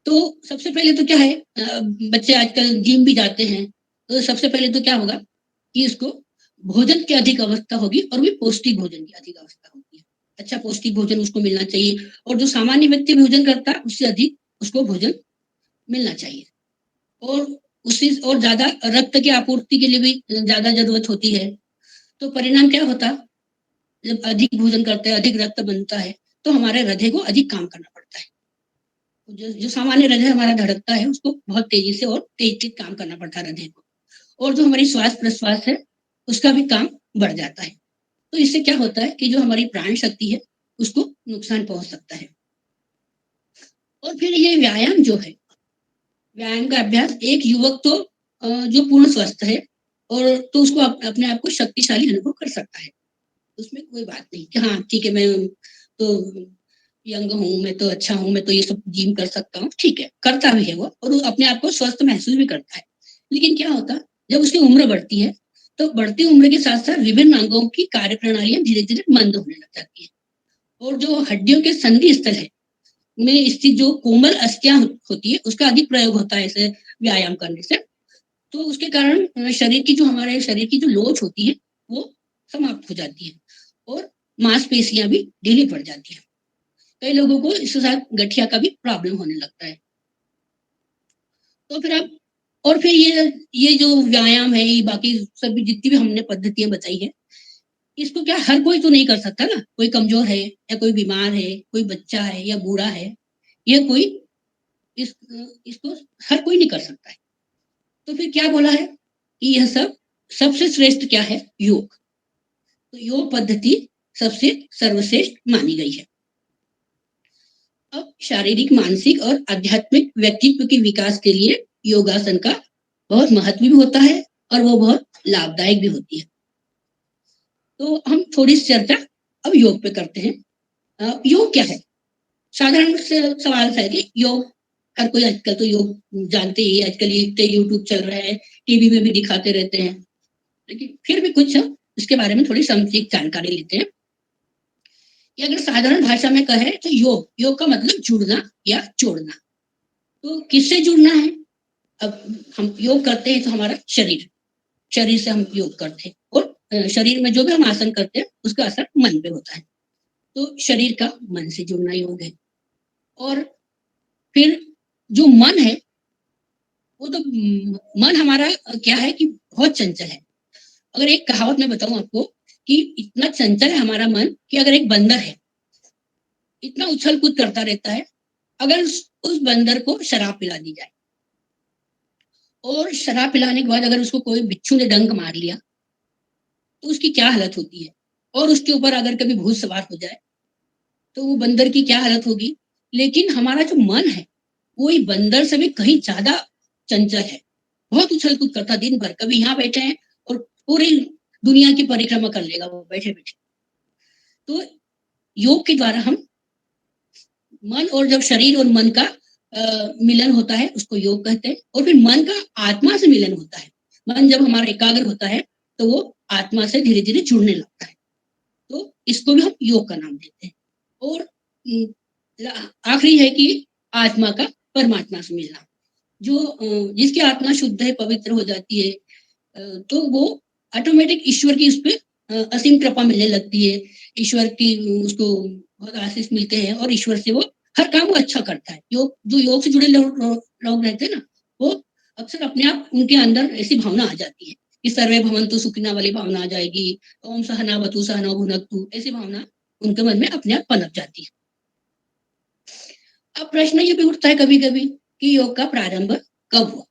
तो सबसे पहले तो क्या है, बच्चे आजकल जिम भी जाते हैं, तो सबसे पहले तो क्या होगा कि इसको भोजन की अधिक आवश्यकता होगी, और भी पौष्टिक भोजन की अधिक आवश्यकता होगी। अच्छा पौष्टिक भोजन उसको मिलना चाहिए, और जो सामान्य व्यक्ति भोजन करता है उससे अधिक उसको भोजन मिलना चाहिए। और उससे और ज्यादा रक्त की आपूर्ति के लिए भी ज्यादा जरूरत होती है। तो परिणाम क्या होता, जब अधिक भोजन करते हैं, अधिक रक्त बनता है, तो हमारे हृदय को अधिक काम करना पड़ता है। जो सामान्य हृदय हमारा धड़कता है, उसको बहुत तेजी से और तेज तेज काम करना पड़ता है हृदय को, और जो हमारी श्वास प्रश्वास है उसका भी काम बढ़ जाता है। तो इससे क्या होता है कि जो हमारी प्राण शक्ति है उसको नुकसान पहुंच सकता है। और फिर ये व्यायाम जो है, व्यायाम का अभ्यास एक युवक तो जो पूर्ण स्वस्थ है, और तो उसको अपने आप को शक्तिशाली अनुभव कर सकता है, उसमें कोई बात नहीं कि हाँ ठीक है मैं तो यंग हूँ, मैं तो अच्छा हूँ, मैं तो ये सब जिम कर सकता हूँ, ठीक है, करता भी है वो, और वो अपने आप को स्वस्थ महसूस भी करता है। लेकिन क्या होता, जब उसकी उम्र बढ़ती है, तो बढ़ती उम्र के साथ साथ विभिन्न अंगों की कार्य प्रणालियां धीरे धीरे मंद होने लग जाती है, और जो हड्डियों के संधि स्थल है में स्थित जो कोमल अस्थियां होती है, उसका अधिक प्रयोग होता है ऐसे व्यायाम करने से। तो उसके कारण हमारे शरीर की जो लोच होती है वो समाप्त हो जाती है, और मांसपेशियां भी ढीली पड़ जाती है। कई लोगों को इसके साथ गठिया का भी प्रॉब्लम होने लगता है। तो फिर आप और फिर ये जो व्यायाम है, ये बाकी सभी जितनी भी हमने पद्धतियां बताई है, इसको क्या हर कोई तो नहीं कर सकता ना। कोई कमजोर है या कोई बीमार है, कोई बच्चा है या बूढ़ा है, या कोई इसको हर कोई नहीं कर सकता है। तो फिर क्या बोला है कि यह सबसे श्रेष्ठ क्या है? योग। तो योग पद्धति सबसे सर्वश्रेष्ठ मानी गई है। अब शारीरिक, मानसिक और आध्यात्मिक व्यक्तित्व के विकास के लिए योगासन का बहुत महत्व भी होता है और वो बहुत लाभदायक भी होती है। तो हम थोड़ी सी चर्चा अब योग पे करते हैं। योग क्या है? साधारण से सवाल है कि योग, हर कोई आजकल तो योग जानते ही, आजकल ये यूट्यूब चल रहा है, टीवी में भी दिखाते रहते हैं, लेकिन फिर भी कुछ इसके बारे में थोड़ी संक्षिप्त जानकारी लेते हैं। ये अगर साधारण भाषा में कहे तो योग का मतलब जुड़ना या जोड़ना। तो किससे जुड़ना है? अब हम योग करते हैं तो हमारा शरीर से हम योग करते हैं, और शरीर में जो भी हम आसन करते हैं उसका असर मन पे होता है। तो शरीर का मन से जुड़ना योग है। और फिर जो मन है, वो तो मन हमारा क्या है कि बहुत चंचल है। अगर एक कहावत मैं बताऊं आपको कि इतना चंचल है हमारा मन कि अगर एक बंदर है, इतना उछल कूद करता रहता है, अगर उस बंदर को शराब पिला दी जाए और शराब पिलाने के बाद अगर उसको कोई बिच्छू ने डंक मार लिया तो उसकी क्या हालत होती है, और उसके ऊपर अगर कभी भूत सवार हो जाए तो वो बंदर की क्या हालत होगी। लेकिन हमारा जो मन है वो बंदर से भी कहीं ज्यादा चंचल है, बहुत उछल कूद करता दिन भर। कभी यहाँ बैठे हैं और पूरी दुनिया की परिक्रमा कर लेगा वो बैठे बैठे। तो योग के द्वारा हम मन और जब शरीर और मन का मिलन होता है उसको योग कहते हैं। और फिर मन का आत्मा से मिलन होता है। मन जब हमारा एकाग्र होता है तो वो आत्मा से धीरे धीरे जुड़ने लगता है, तो इसको भी हम योग का नाम देते हैं। और आखिरी है कि आत्मा का परमात्मा से मिलना। जो जिसकी आत्मा शुद्ध है, पवित्र हो जाती है, तो वो ऑटोमेटिक ईश्वर की उस पर असीम कृपा मिलने लगती है। ईश्वर की उसको बहुत आशीष मिलते हैं और ईश्वर से वो हर काम वो अच्छा करता है। जो योग से जुड़े लोग रहते हैं ना, वो अक्सर अपने आप उनके अंदर ऐसी भावना आ जाती है कि सर्वे भवन्तु सुखिनः वाली भावना आ जाएगी, ओम सहनावतु सहनौ भुनक्तु, ऐसी भावना उनके मन में अपने आप पनप जाती है। अब प्रश्न ये भी उठता है कभी कभी कि योग का प्रारंभ कब हुआ।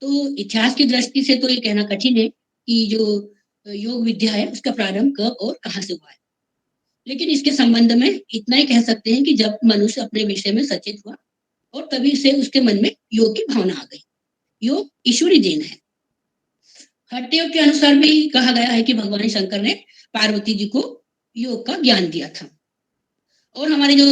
तो इतिहास की दृष्टि से तो ये कहना कठिन है कि जो योग विद्या है उसका प्रारंभ कब और कहाँ से हुआ है। लेकिन इसके संबंध में इतना ही कह सकते हैं कि जब मनुष्य अपने विषय में सचेत हुआ और तभी से उसके मन में योग की भावना आ गई। योग ईश्वरी देन है। हट्टयोग के अनुसार भी कहा गया है कि भगवान शंकर ने पार्वती जी को योग का ज्ञान दिया था। और हमारे जो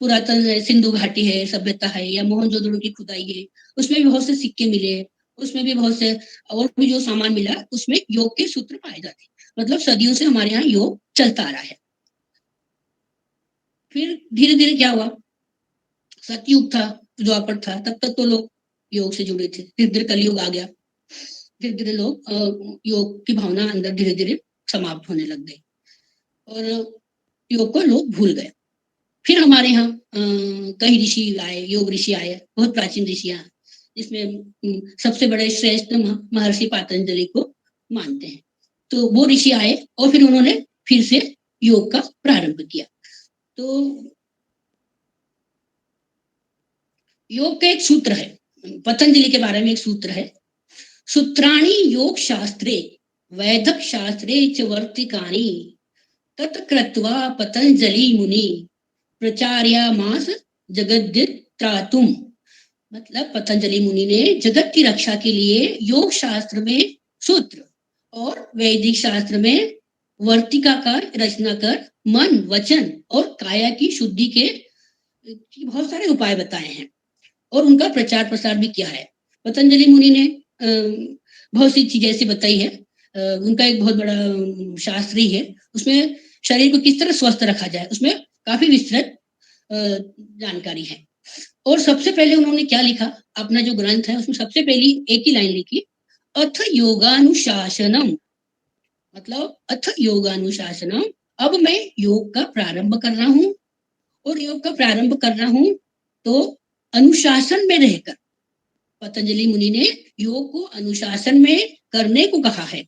पुरातन सिंधु घाटी है, सभ्यता है, या मोहनजोदड़ो की खुदाई है, उसमें भी बहुत से सिक्के मिले, उसमें भी बहुत से और भी जो सामान मिला, उसमें योग के सूत्र पाए जाते। मतलब सदियों से हमारे यहाँ योग चलता आ रहा है। फिर धीरे धीरे क्या हुआ, सतयुग था, द्वापर था, तब तक तो लोग योग से जुड़े थे। धीरे धीरे कलयुग आ गया, धीरे धीरे लोग योग की भावना अंदर धीरे धीरे समाप्त होने लग गई और योग को लोग भूल गए। फिर हमारे यहाँ कई ऋषि आए, योग ऋषि आए, बहुत प्राचीन ऋषि आए, जिसमें सबसे बड़े श्रेष्ठ महर्षि पातंजलि को मानते हैं। तो वो ऋषि आए और फिर उन्होंने फिर से योग का प्रारंभ किया। तो योग का एक सूत्र है, पतंजलि के बारे में एक सूत्र है, सूत्राणि योग शास्त्रे वैदक शास्त्रे च वर्तिकानि तत्कृत्वा पतंजलि मुनि प्रचार्यामास जगद्दित्रातुम। मतलब पतंजलि मुनि ने जगत की रक्षा के लिए योग शास्त्र में सूत्र और वैदिक शास्त्र में वर्तिका का रचना कर मन, वचन और काया की शुद्धि के बहुत सारे उपाय बताए हैं और उनका प्रचार प्रसार भी किया है। पतंजलि मुनि ने बहुत सी चीजें ऐसी बताई है। उनका एक बहुत बड़ा शास्त्र ही है, उसमें शरीर को किस तरह स्वस्थ रखा जाए उसमें काफी विस्तृत जानकारी है। और सबसे पहले उन्होंने क्या लिखा, अपना जो ग्रंथ है उसमें सबसे पहली एक ही लाइन लिखी, अथ योगानुशासनम। मतलब अथ योगानुशासनम, अब मैं योग का प्रारंभ कर रहा हूं और योग का प्रारंभ कर रहा हूँ तो अनुशासन में रहकर। पतंजलि मुनि ने योग को अनुशासन में करने को कहा है,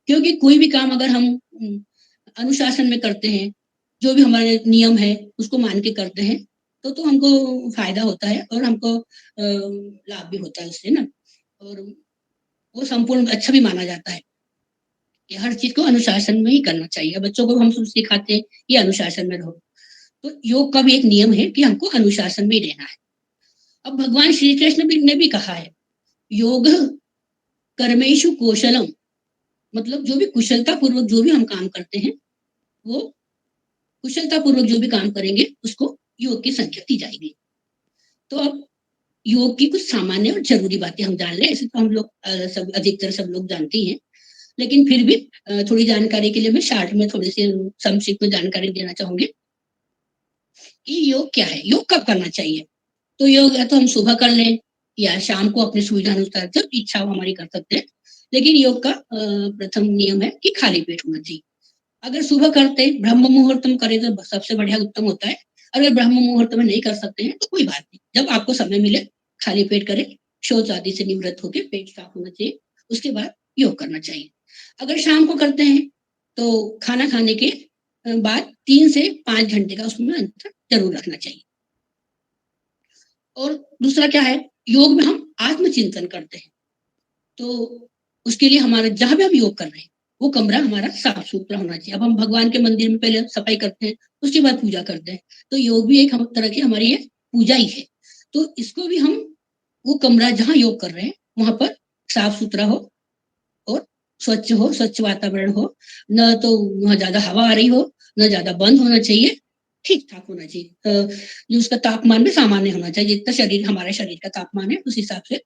क्योंकि कोई भी काम अगर हम अनुशासन में करते हैं, जो भी हमारे नियम है उसको मान के करते हैं, तो हमको फायदा होता है और हमको लाभ भी होता है उससे ना, और वो संपूर्ण अच्छा भी माना जाता है कि हर चीज को अनुशासन में ही करना चाहिए। बच्चों को हम सिखाते हैं कि अनुशासन में रहो, तो योग का भी एक नियम है कि हमको अनुशासन में ही रहना है। अब भगवान श्री कृष्ण ने भी कहा है, योग कर्मेषु कौशलम, मतलब जो भी कुशलता पूर्वक जो भी हम काम करते हैं, वो कुशलता पूर्वक जो भी काम करेंगे उसको योग की संख्या दी जाएगी। तो अब योग की कुछ सामान्य और जरूरी बातें हम जान लें। ऐसे तो हम लोग सब अधिकतर सब लोग जानते हैं, लेकिन फिर भी थोड़ी जानकारी के लिए मैं शार्ट में थोड़ी सी संक्षिप्त में जानकारी देना चाहूंगी कि योग क्या है, योग कब करना चाहिए। तो योग या तो हम सुबह कर लें या शाम को अपनी सुविधा अनुसार जब इच्छा हो हमारी कर सकते हैं, लेकिन योग का प्रथम नियम है कि खाली पेट होना चाहिए। अगर सुबह करते हैं, ब्रह्म मुहूर्त में करें तो सबसे बढ़िया उत्तम होता है। अगर ब्रह्म मुहूर्त में नहीं कर सकते हैं तो कोई बात नहीं, जब आपको समय मिले खाली पेट करें, शौच आदि से निवृत्त होकर पेट साफ होना चाहिए, उसके बाद योग करना चाहिए। अगर शाम को करते हैं तो खाना खाने के बाद 3 से 5 घंटे का उसमें अंतर जरूर रखना चाहिए। और दूसरा क्या है, योग में हम आत्मचिंतन करते हैं, तो उसके लिए हमारा जहां भी हम योग कर रहे हैं वो कमरा हमारा साफ सुथरा होना चाहिए। अब हम भगवान के मंदिर में पहले सफाई करते हैं, उसके बाद पूजा करते हैं, तो योग भी एक तरह की हमारी ये पूजा ही है। तो इसको भी हम, वो कमरा जहाँ योग कर रहे हैं वहां पर साफ सुथरा हो और स्वच्छ हो, स्वच्छ वातावरण हो, न तो वहां ज्यादा हवा आ रही हो, न ज्यादा बंद होना चाहिए, ठीक ठाक होना चाहिए। जो उसका तापमान भी सामान्य होना चाहिए, जितना शरीर हमारे शरीर का तापमान है उस हिसाब से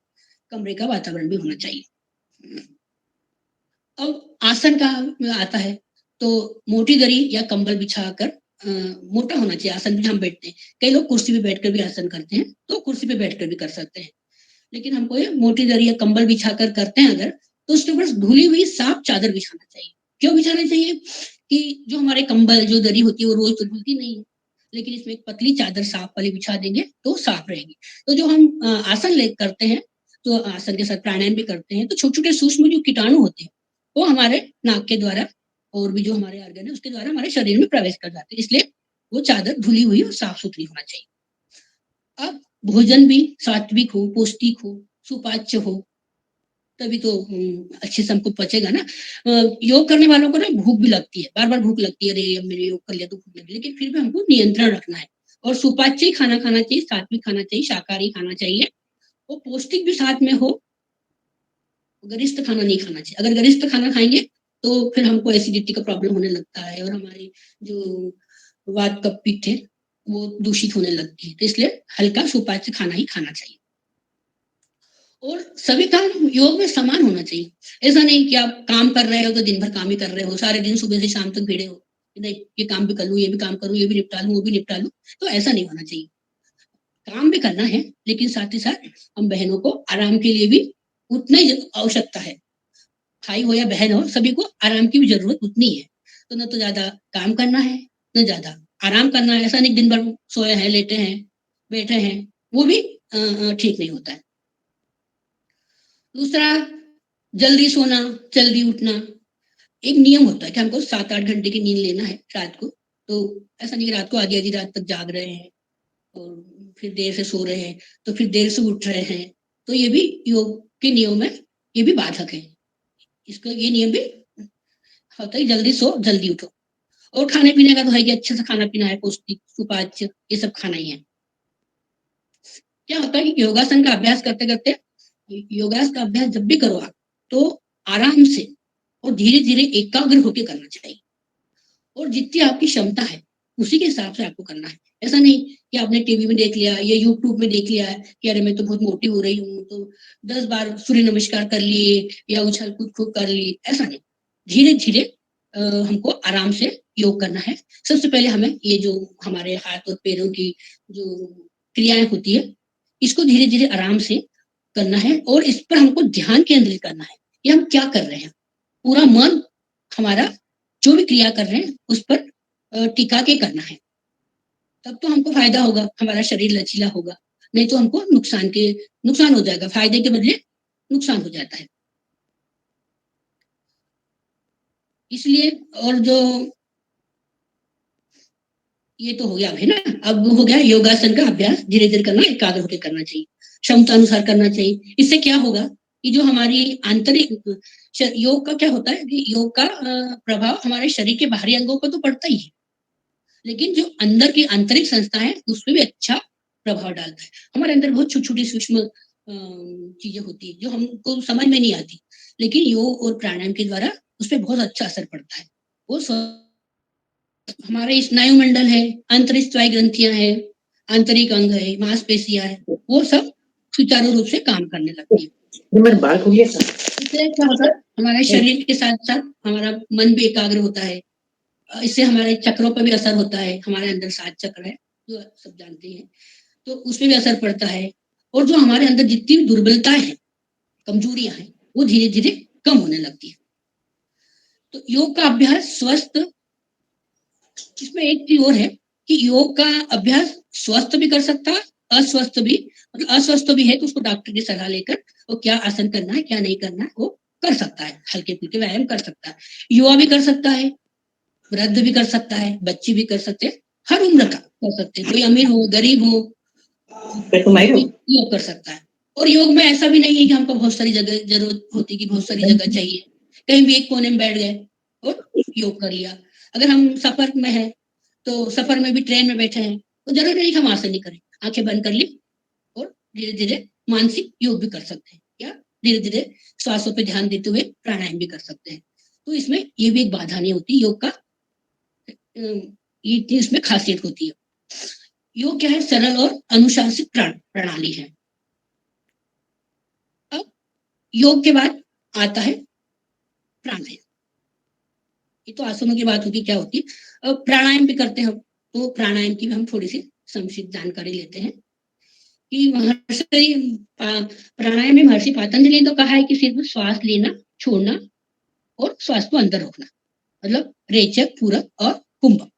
कमरे का वातावरण भी होना चाहिए। अब आसन का आता है, तो मोटी दरी या कंबल बिछाकर मोटा होना चाहिए आसन पे हम बैठते हैं। कई लोग कुर्सी पे बैठकर भी आसन करते हैं, तो कुर्सी पे बैठकर भी कर सकते हैं, लेकिन हमको ये मोटी दरी या कंबल बिछाकर करते हैं अगर, तो उसके ऊपर धुली हुई साफ चादर बिछाना चाहिए। क्यों बिछाना चाहिए कि जो हमारे कंबल जो दरी होती है वो रोज तो धुलती नहीं है, लेकिन इसमें एक पतली चादर साफ वाली बिछा देंगे तो साफ रहेगी। तो जो हम आसन ले करते हैं, तो आसन के साथ प्राणायाम भी करते हैं, तो छोटे छोटे सूक्ष्म जो कीटाणु होते हैं वो हमारे नाक के द्वारा और भी जो हमारे ऑर्गन है उसके द्वारा हमारे शरीर में प्रवेश कर जाते हैं, इसलिए वो चादर धुली हुई और साफ सुथरी होना चाहिए। अब भोजन भी सात्विक हो, पौष्टिक हो, सुपाच्य हो, तभी तो अच्छे से हमको पचेगा ना। योग करने वालों को ना भूख भी लगती है, बार बार भूख लगती है, अरे मैंने योग कर लिया तो भूख लगी, लेकिन फिर भी हमको नियंत्रण रखना है और सुपाच्य ही खाना खाना चाहिए, सात्विक खाना चाहिए, शाकाहारी खाना चाहिए, और पौष्टिक भी साथ में हो। गरिष्ठ खाना नहीं खाना चाहिए, अगर गरिष्ठ खाना खाएंगे तो फिर हमको एसिडिटी का प्रॉब्लम होने लगता है और हमारी जो वात कफ पित्त है वो दूषित होने लगती है, तो इसलिए हल्का सुपाच्य खाना ही खाना चाहिए। और सभी काम योग में समान होना चाहिए, ऐसा नहीं कि आप काम कर रहे हो तो दिन भर काम ही कर रहे हो, सारे दिन सुबह से शाम तक भिड़े हो, नहीं ये काम भी कर लूं, ये भी काम करूं, ये भी निपटा लूं, वो भी निपटा लूं, तो ऐसा नहीं होना चाहिए। काम भी करना है, लेकिन साथ ही साथ हम बहनों को आराम के लिए भी उतना ही आवश्यकता है। भाई हो या बहन हो, सभी को आराम की भी जरूरत उतनी है। तो न तो ज्यादा काम करना है, न ज्यादा आराम करना है। ऐसा नहीं दिन भर सोए हैं, लेटे हैं, बैठे हैं, वो भी ठीक नहीं होता है। दूसरा, जल्दी सोना, जल्दी उठना। एक नियम होता है कि हमको 7-8 घंटे की नींद लेना है रात को। तो ऐसा नहीं कि रात को आधी आधी रात तक जाग रहे हैं और फिर देर से सो रहे हैं, तो फिर देर से उठ रहे हैं, तो ये भी योग के नियम में ये भी बाधक है। इसका ये नियम भी होता है, जल्दी सो जल्दी उठो। और खाने पीने का तो है कि अच्छे से खाना पीना है, पौष्टिक सुपाच्य ये सब खाना ही है। क्या होता है कि योगासन का अभ्यास करते करते, योगासन का अभ्यास जब भी करो आप, तो आराम से और धीरे धीरे एकाग्र होकर करना चाहिए, और जितनी आपकी क्षमता है उसी के हिसाब से आपको करना है। ऐसा नहीं कि आपने टीवी में देख लिया या यूट्यूब में देख लिया कि अरे मैं तो बहुत मोटी हो रही हूँ तो 10 बार सूर्य नमस्कार कर लिए या उछल कूद खूब कर ली, ऐसा नहीं। धीरे धीरे हमको आराम से योग करना है। सबसे पहले हमें ये जो हमारे हाथ और पैरों की जो क्रियाएं होती है, इसको धीरे धीरे आराम से करना है, और इस पर हमको ध्यान केंद्रित करना है कि हम क्या कर रहे हैं। पूरा मन हमारा जो भी क्रिया कर रहे हैं उस पर टिका के करना है। तब तो हमको फायदा होगा, हमारा शरीर लचीला होगा, नहीं तो हमको नुकसान हो जाएगा, फायदे के बदले नुकसान हो जाता है। इसलिए और जो ये तो हो गया है ना, अब हो गया योगासन का अभ्यास, धीरे धीरे करना, एकाग्र होकर करना चाहिए, क्षमता अनुसार करना चाहिए। इससे क्या होगा कि जो हमारी आंतरिक योग का क्या होता है कि योग का प्रभाव हमारे शरीर के बाहरी अंगों पर तो पड़ता ही है, लेकिन जो अंदर की आंतरिक संस्था है उसमें भी अच्छा प्रभाव डालता है। हमारे अंदर बहुत छोटी छोटी सूक्ष्म चीजें होती है जो हमको समझ में नहीं आती, लेकिन योग और प्राणायाम के द्वारा उस पर बहुत अच्छा असर पड़ता है। वो हमारे स्नायु मंडल है, अंतरिस्वायु ग्रंथियां है, आंतरिक अंग है, मांसपेशियां है, वो सब सुचारू रूप से काम करने लगती है। इससे क्या होता है, हमारे शरीर के साथ साथ हमारा मन भी एकाग्र होता है। इससे हमारे चक्रों पर भी असर होता है, हमारे अंदर 7 चक्र है जो सब जानते हैं, तो उसमें भी असर पड़ता है। और जो हमारे अंदर जितनी भी दुर्बलताएं हैं, कमजोरियां हैं, वो धीरे धीरे कम होने लगती है। तो योग का अभ्यास स्वस्थ, इसमें एक चीज और है कि योग का अभ्यास स्वस्थ भी कर सकता है, अस्वस्थ भी, मतलब अस्वस्थ भी है तो उसको डॉक्टर की सलाह लेकर वो क्या आसन करना है क्या नहीं करना है वो कर सकता है, हल्के फुल्के व्यायाम कर सकता है। युवा भी कर सकता है, वृद्ध भी कर सकता है, बच्चे भी कर सकते हैं, हर उम्र का कर सकते हैं, कोई अमीर हो गरीब हो योग कर सकता है। और योग में ऐसा भी नहीं है कि हमको बहुत सारी जगह जरूरत होती कि बहुत सारी जगह चाहिए, कहीं भी एक कोने में बैठ गए और योग कर लिया। अगर हम सफर में है तो सफर में भी ट्रेन में बैठे हैं तो जरूरी नहीं हम आसन नहीं करें, आंखें बंद कर ली और धीरे धीरे मानसिक योग भी कर सकते हैं, या धीरे धीरे श्वासों पे ध्यान देते हुए प्राणायाम भी कर सकते हैं। तो इसमें ये भी एक बाधा नहीं होती, योग का ये इसमें खासियत होती है। योग क्या है, सरल और अनुशासित प्रणाली है। अब योग के बाद आता है प्राणायाम। ये तो आसनों की बात होती क्या होती है, अब प्राणायाम भी करते हैं हम, तो प्राणायाम की भी हम थोड़ी सी संक्षिप्त जानकारी लेते हैं कि प्राणायाम में महर्षि पतंजलि ने तो कहा है कि सिर्फ श्वास लेना, छोड़ना और श्वास को अंदर रोकना, मतलब रेचक, पूरक और कुंभक,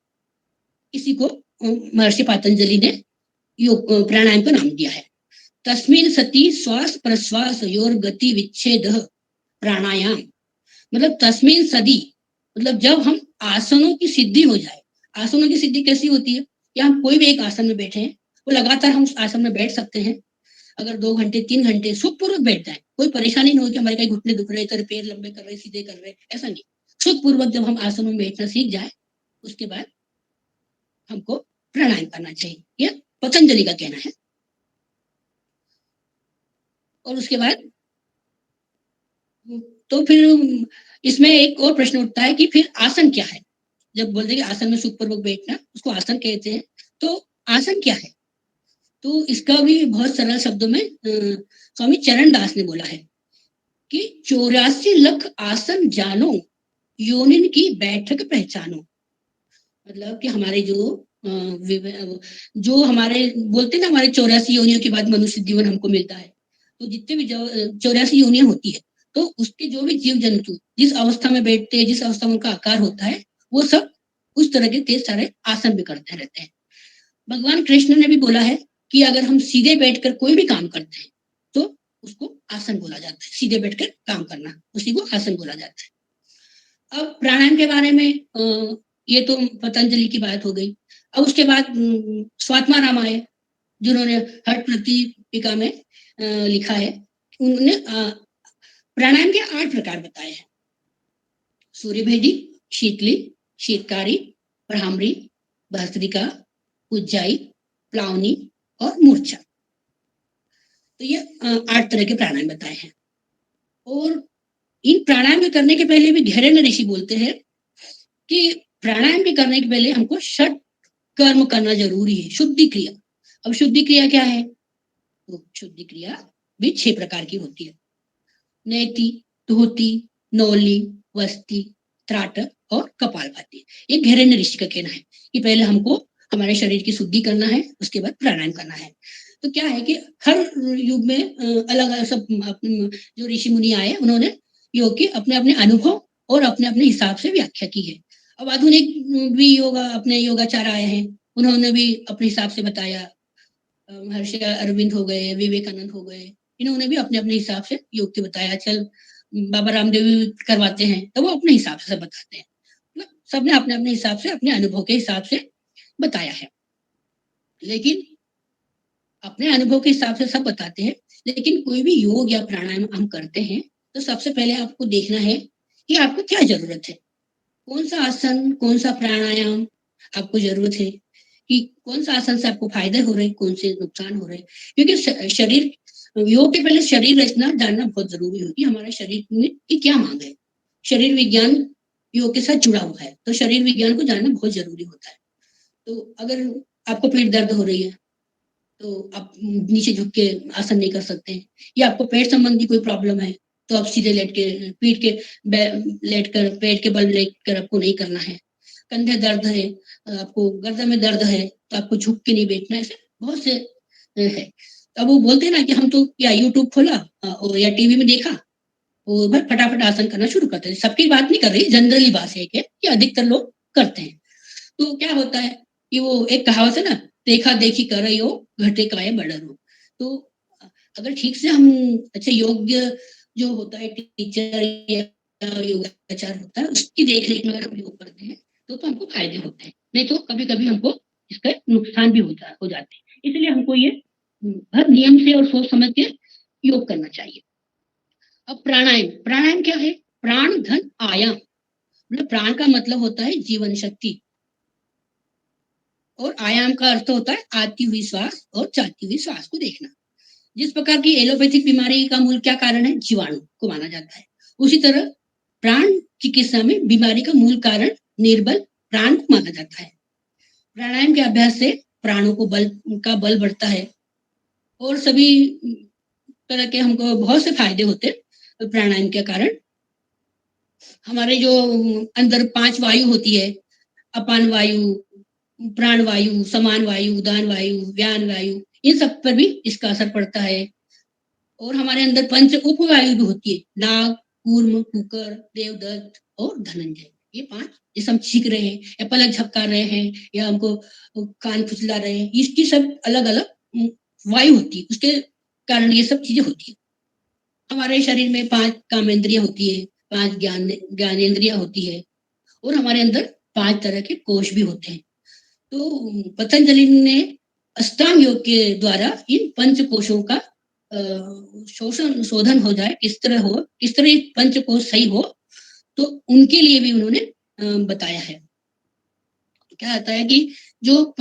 इसी को महर्षि पतंजलि ने योग प्राणायाम का नाम दिया है। तस्मिन सती श्वास प्रश्वास योर गति विच्छेद प्राणायाम, मतलब तस्मिन सदी, मतलब जब हम आसनों की सिद्धि हो जाए। आसनों की सिद्धि कैसी होती है, या हम कोई भी एक आसन में बैठे हैं, वो लगातार हम उस आसन में बैठ सकते हैं, अगर 2 घंटे 3 घंटे सुखपूर्वक बैठ जाए, कोई परेशानी नहीं हो कि हमारे कहीं घुटने दुख रहे, तेरे पैर लंबे कर रहे, सीधे कर रहे, ऐसा नहीं। सुखपूर्वक जब हम आसनों में बैठना सीख जाए उसके बाद हमको प्राणायाम करना चाहिए, यह पतंजलि का कहना है। और उसके बाद तो फिर इसमें एक और प्रश्न उठता है कि फिर आसन क्या है। जब बोलते हैं कि आसन में सुखपूर्वक बैठना उसको आसन कहते हैं, तो आसन क्या है, तो इसका भी बहुत सरल शब्दों में स्वामी चरण दास ने बोला है कि 84 लाख आसन जानो, योनिन की बैठक पहचानो। मतलब कि हमारे जो हमारे बोलते ना, हमारे 84 योनियों के बाद मनुष्य जीवन हमको मिलता है, तो जितने भी 84 योनियां होती है, तो उसके जो भी जीव जंतु जिस अवस्था में बैठते हैं, जिस अवस्था में उनका आकार होता है, वो सब उस तरह के तेज सारे आसन भी करते रहते हैं। भगवान कृष्ण ने भी बोला है कि अगर हम सीधे बैठकर कोई भी काम करते हैं तो उसको आसन बोला जाता है, सीधे बैठकर काम करना उसी को आसन बोला जाता है। अब प्राणायाम के बारे में ये तो पतंजलि की बात हो गई। अब उसके बाद स्वात्मा राम आए, जिन्होंने हठ प्रतिपिका में लिखा है, उन्होंने प्राणायाम के 8 प्रकार बताए हैं। सूर्यभेदी, शीतली, शीतकारी, भ्रामरी, भस्त्रिका, उज्जाई, प्लावनी और मूर्छा। तो ये 8 तरह के प्राणायाम बताए हैं। और इन प्राणायाम के करने के पहले भी घेरेन ऋषि बोलते हैं कि प्राणायाम के करने के पहले हमको षट कर्म करना जरूरी है, शुद्धि क्रिया। अब शुद्धि क्रिया क्या है, तो शुद्धि क्रिया भी 6 प्रकार की होती है। नेति, धोती, नौली, वस्ती, त्राट और कपालभाति। ये घेरेन ऋषि का कहना है कि पहले हमको हमारे शरीर की शुद्धि करना है, उसके बाद प्राणायाम करना है। तो क्या है कि हर युग में अलग अलग सब जो ऋषि मुनि आए, उन्होंने योग के अपने अपने अनुभव और अपने अपने हिसाब से व्याख्या की है। अब आधुनिक भी योगा अपने योगाचार आए हैं, उन्होंने भी अपने हिसाब से बताया। महर्षि अरविंद हो गए, विवेकानंद हो गए, इन्होंने भी अपने अपने हिसाब से योग के बताया। चल बाबा रामदेव भी करवाते हैं, तो वो अपने हिसाब से सब बताते हैं। मतलब सबने अपने अपने हिसाब से, अपने अनुभव के हिसाब से बताया है। लेकिन अपने अनुभव के हिसाब से सब बताते हैं, लेकिन कोई भी योग या प्राणायाम हम करते हैं तो सबसे पहले आपको देखना है कि आपको क्या जरूरत है, कौन सा आसन, कौन सा प्राणायाम आपको जरूरत है, कि कौन सा आसन से आपको फायदे हो रहे हैं, कौन से नुकसान हो रहे हैं। क्योंकि शरीर, योग के पहले शरीर रचना जानना बहुत जरूरी है कि हमारे शरीर में की क्या मांग है। शरीर विज्ञान योग के साथ जुड़ा हुआ है, तो शरीर विज्ञान को जानना बहुत जरूरी होता है। तो अगर आपको पीठ दर्द हो रही है तो आप नीचे झुक के आसन नहीं कर सकते, या आपको पेट संबंधी कोई प्रॉब्लम है तो आप सीधे लेट के पीठ के लेट कर पेट के बल लेट कर आपको नहीं करना है। कंधे दर्द है, आपको गर्दन में दर्द है तो आपको झुक के नहीं बैठना है। ऐसे बहुत से है। अब वो बोलते हैं ना कि हम तो या यूट्यूब खोला और या टीवी में देखा और बस फटाफट आसन करना शुरू करते हैं। सबकी बात नहीं कर रही, जनरली बात है कि अधिकतर लोग करते हैं। तो क्या होता है कि वो एक कहावत है ना, देखा देखी कर रही हो घटे काय बड़र हो। तो अगर ठीक से हम अच्छा योग्य जो होता है टीचर या योगाचार होता है उसकी देख रेख में अगर हम योग करते हैं तो हमको फायदे होते हैं, नहीं तो कभी कभी हमको इसका नुकसान भी हो जाते हैं। इसलिए हमको ये हर नियम से और सोच समझ के योग करना चाहिए। अब प्राणायाम, प्राणायाम क्या है? प्राण धन आयाम, मतलब प्राण का मतलब होता है जीवन शक्ति और आयाम का अर्थ होता है आती हुई श्वास और जाती हुई श्वास को देखना। जिस प्रकार की एलोपैथिक बीमारी का मूल क्या कारण है? जीवाणु को माना जाता है, उसी तरह प्राण चिकित्सा में बीमारी का मूल कारण निर्बल प्राण को माना जाता है। प्राणायाम के अभ्यास से प्राणों को बल बढ़ता है और सभी तरह के हमको बहुत से फायदे होते हैं प्राणायाम के कारण। हमारे जो अंदर 5 वायु होती है, अपान वायु, प्राण वायु, समान वायु, उदान वायु, व्यान वायु, इन सब पर भी इसका असर पड़ता है। और हमारे अंदर 5 उपवायु भी होती है, नाग, कूर्म, कुकर, देवदत्त और धनंजय। ये 5 जैसे हम छींक रहे हैं या पलक झपका रहे हैं या हमको कान खुजला रहे हैं, इसकी सब अलग अलग वायु होती है, उसके कारण ये सब चीजें होती है। हमारे शरीर में 5 कामेंद्रियां होती है, 5 ज्ञानेंद्रियां होती है और हमारे अंदर 5 तरह के कोश भी होते हैं। तो पतंजलि ने अष्टांग योग के द्वारा इन 5 कोशों का शोधन हो जाए, किस तरह ये 5 कोश सही हो, तो उनके लिए भी उन्होंने बताया है। क्या आता है कि जो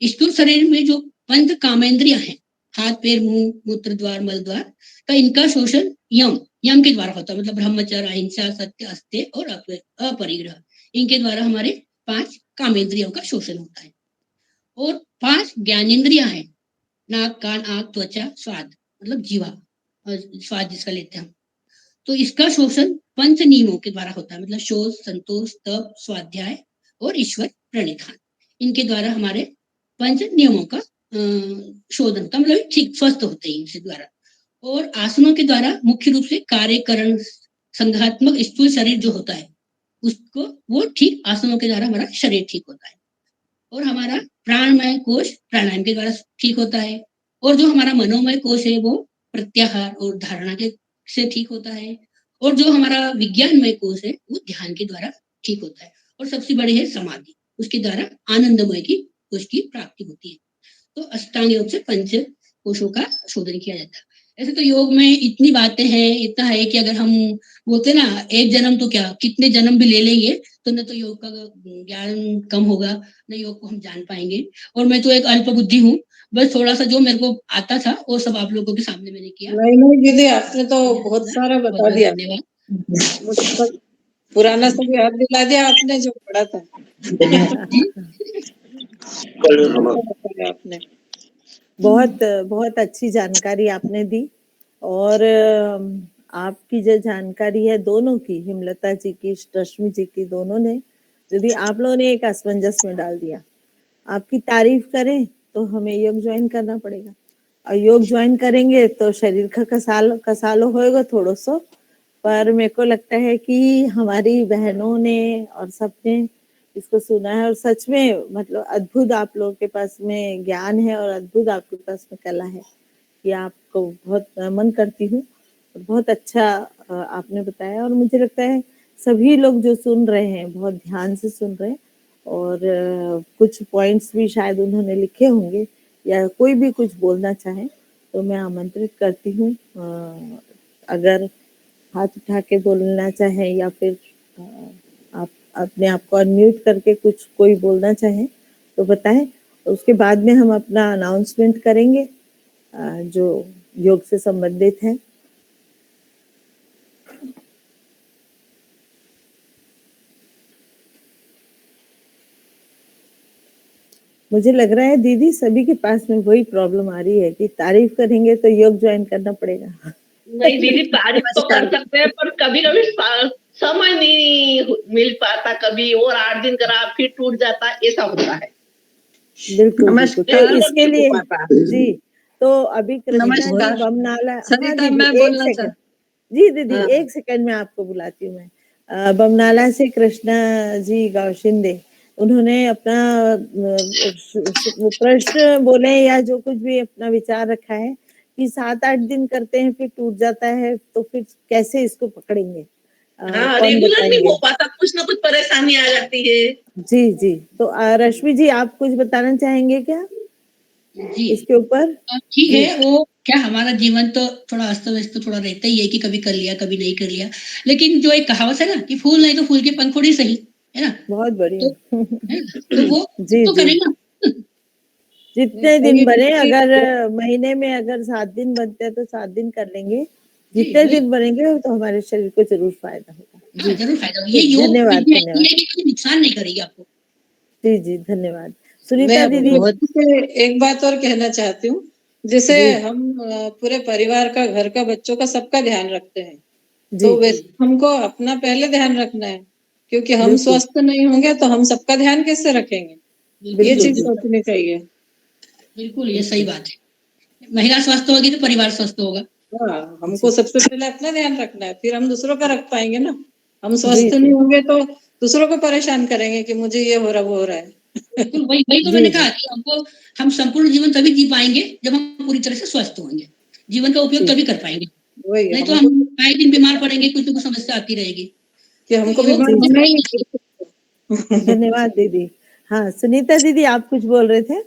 स्थूल शरीर में जो 5 कामेंद्रियां हैं, हाथ पैर मुंह मूत्र द्वार मल द्वार का, इनका शोषण यम के द्वारा होता है। मतलब ब्रह्मचर्य, अहिंसा, सत्य, अस्त्य और अपरिग्रह, इनके द्वारा हमारे 5 कामेंद्रियों का शोषण होता है। और 5 ज्ञानेंद्रियां हैं, नाक, कान, आंख, त्वचा, स्वाद, मतलब जीवा, स्वाद जिसका लेते हैं हम, तो इसका शोषण 5 नियमों के द्वारा होता है। मतलब शोध, संतोष, तप, स्वाध्याय और ईश्वर प्रणिधान, इनके द्वारा हमारे 5 नियमों का शोधन होता है, मतलब ठीक स्वस्थ होते हैं इनके द्वारा। और आसनों के द्वारा मुख्य रूप से कार्यकरण संघात्मक स्थूल शरीर जो होता है उसको, वो ठीक आसनों के द्वारा हमारा शरीर ठीक होता है। और हमारा प्राणमय कोश प्राणायाम के द्वारा ठीक होता है। और जो हमारा मनोमय कोश है वो प्रत्याहार और धारणा के से ठीक होता है। और जो हमारा विज्ञानमय कोश है वो ध्यान के द्वारा ठीक होता है। और सबसे बड़ी है समाधि, उसके द्वारा आनंदमय की कोश की प्राप्ति होती है। तो अष्टांग योग से 5 कोशों का शोधन किया जाता है। ऐसे तो योग में इतनी बातें हैं, इतना है कि अगर हम बोलते ना एक जन्म तो क्या कितने जन्म भी ले लेंगे तो न तो योग का ज्ञान कम होगा, न योग को हम जान पाएंगे। और मैं तो एक अल्प बुद्धि हूँ, बस थोड़ा सा जो मेरे को आता था वो सब आप लोगों के सामने मैंने किया। नहीं दीदी, आपने तो बहुत सारा बता दिया। धन्यवाद। मुझे तो पुराना सब याद दिला दिया आपने जो पढ़ा था। बताया आपने। बहुत बहुत अच्छी जानकारी आपने दी। और आपकी जो जानकारी है दोनों की, हिमलता जी की, रश्मि जी की, दोनों ने यदि आप लोगों ने एक असमंजस में डाल दिया। आपकी तारीफ करें तो हमें योग ज्वाइन करना पड़ेगा, और योग ज्वाइन करेंगे तो शरीर का कसालो होएगा थोड़ा सो। पर मेरे को लगता है कि हमारी बहनों ने और सबने इसको सुना है और सच में मतलब अद्भुत आप लोगों के पास में ज्ञान है और अद्भुत आपके पास में कला है, ये आपको बहुत नमन करती हूँ। बहुत अच्छा आपने बताया और मुझे लगता है सभी लोग जो सुन रहे हैं बहुत ध्यान से सुन रहे हैं और कुछ पॉइंट्स भी शायद उन्होंने लिखे होंगे या कोई भी कुछ बोलना चाहे तो मैं आमंत्रित करती हूँ। अगर हाथ उठा के बोलना चाहे या फिर आप अपने आप को अनम्यूट करके कुछ कोई बोलना चाहे तो बताएं। उसके बाद में हम अपना अनाउंसमेंट करेंगे जो योग से संबंधित है। मुझे लग रहा है दीदी सभी के पास में वही प्रॉब्लम आ रही है कि तारीफ करेंगे तो योग ज्वाइन करना पड़ेगा। नहीं दीदी, तारीफ तो कर सकते हैं पर कभी कभी समय नहीं मिल पाता, कभी और 8 दिन करा फिर टूट जाता, ऐसा होता है। बिल्कुल बिल्कुल, तो इसके लिए जी तो अभी कृष्णा जी नमस्कार। बमनाला, हाँ सरिता, दीदी मैं एक बोलना सेकंड, जी दीदी हाँ। 1 सेकंड में आपको बुलाती हूँ मैं। बमनाला से कृष्णा जी गावशिंदे, उन्होंने अपना प्रश्न बोले या जो कुछ भी अपना विचार रखा है कि 7-8 दिन करते हैं फिर टूट जाता है तो फिर कैसे इसको पकड़ेंगे, हाँ, कौन रेगुलर नहीं बताएंगे? हो पाता, कुछ ना कुछ परेशानी आ जाती है। जी जी, तो रश्मि जी आप कुछ बताना चाहेंगे क्या जी इसके ऊपर? ठीक जी। है। वो क्या हमारा जीवन तो थोड़ा अस्त व्यस्त तो थोड़ा रहता ही है कि कभी कर लिया कभी नहीं कर लिया, लेकिन जो एक कहावत है ना कि फूल नहीं तो फूल की पंखुड़ी सही, है ना? बहुत बढ़िया। तो वो जी तो जी, करेंगे। जितने दिन बने, अगर महीने में अगर 7 दिन बनते हैं तो 7 दिन कर लेंगे, जितने दिन बनेंगे तो हमारे शरीर को जरूर फायदा होगा। हाँ, जी जरूर फायदा होगा। ये जी, योग धन्यवाद विद्या ऐसी धन्यवाद। है कि कोई नुकसान नहीं करेगी आपको। जी जी, धन्यवाद। सुनीता मैं दीदी। एक बात और कहना चाहती हूँ। जैसे जी हम पूरे परिवार का, घर का, बच्चों का, सबका ध्यान रखते हैं, जी, तो वैसे हमको अपना पहले ध्यान रखना है, क्योंकि हम बिल्कुल स्वस्थ नहीं होंगे तो हम सबका ध्यान कैसे रखेंगे? ये बिल्कुल चीज बिल्कुल सोचनी चाहिए। बिल्कुल, ये सही बात है। महिला स्वस्थ होगी तो परिवार स्वस्थ होगा। हाँ, हमको सबसे पहले अपना ध्यान रखना है, फिर हम दूसरों का रख पाएंगे ना। हम जी स्वस्थ जी नहीं होंगे तो दूसरों को परेशान करेंगे कि मुझे ये हो रहा, वो हो रहा है। बिल्कुल, वही वही तो जी मैंने जी कहा कि हमको हम संपूर्ण जीवन तभी जी पाएंगे जब हम पूरी तरह से स्वस्थ होंगे। जीवन का उपयोग जी, तभी कर पाएंगे। वही नहीं तो हमको हम आए दिन बीमार पड़ेंगे, कुछ ना कुछ समस्या आती रहेगी। कि तो हमको योग बीमार जी जी, होना ही नहीं। धन्यवाद दीदी। हाँ सुनीता दीदी आप कुछ बोल रहे थे?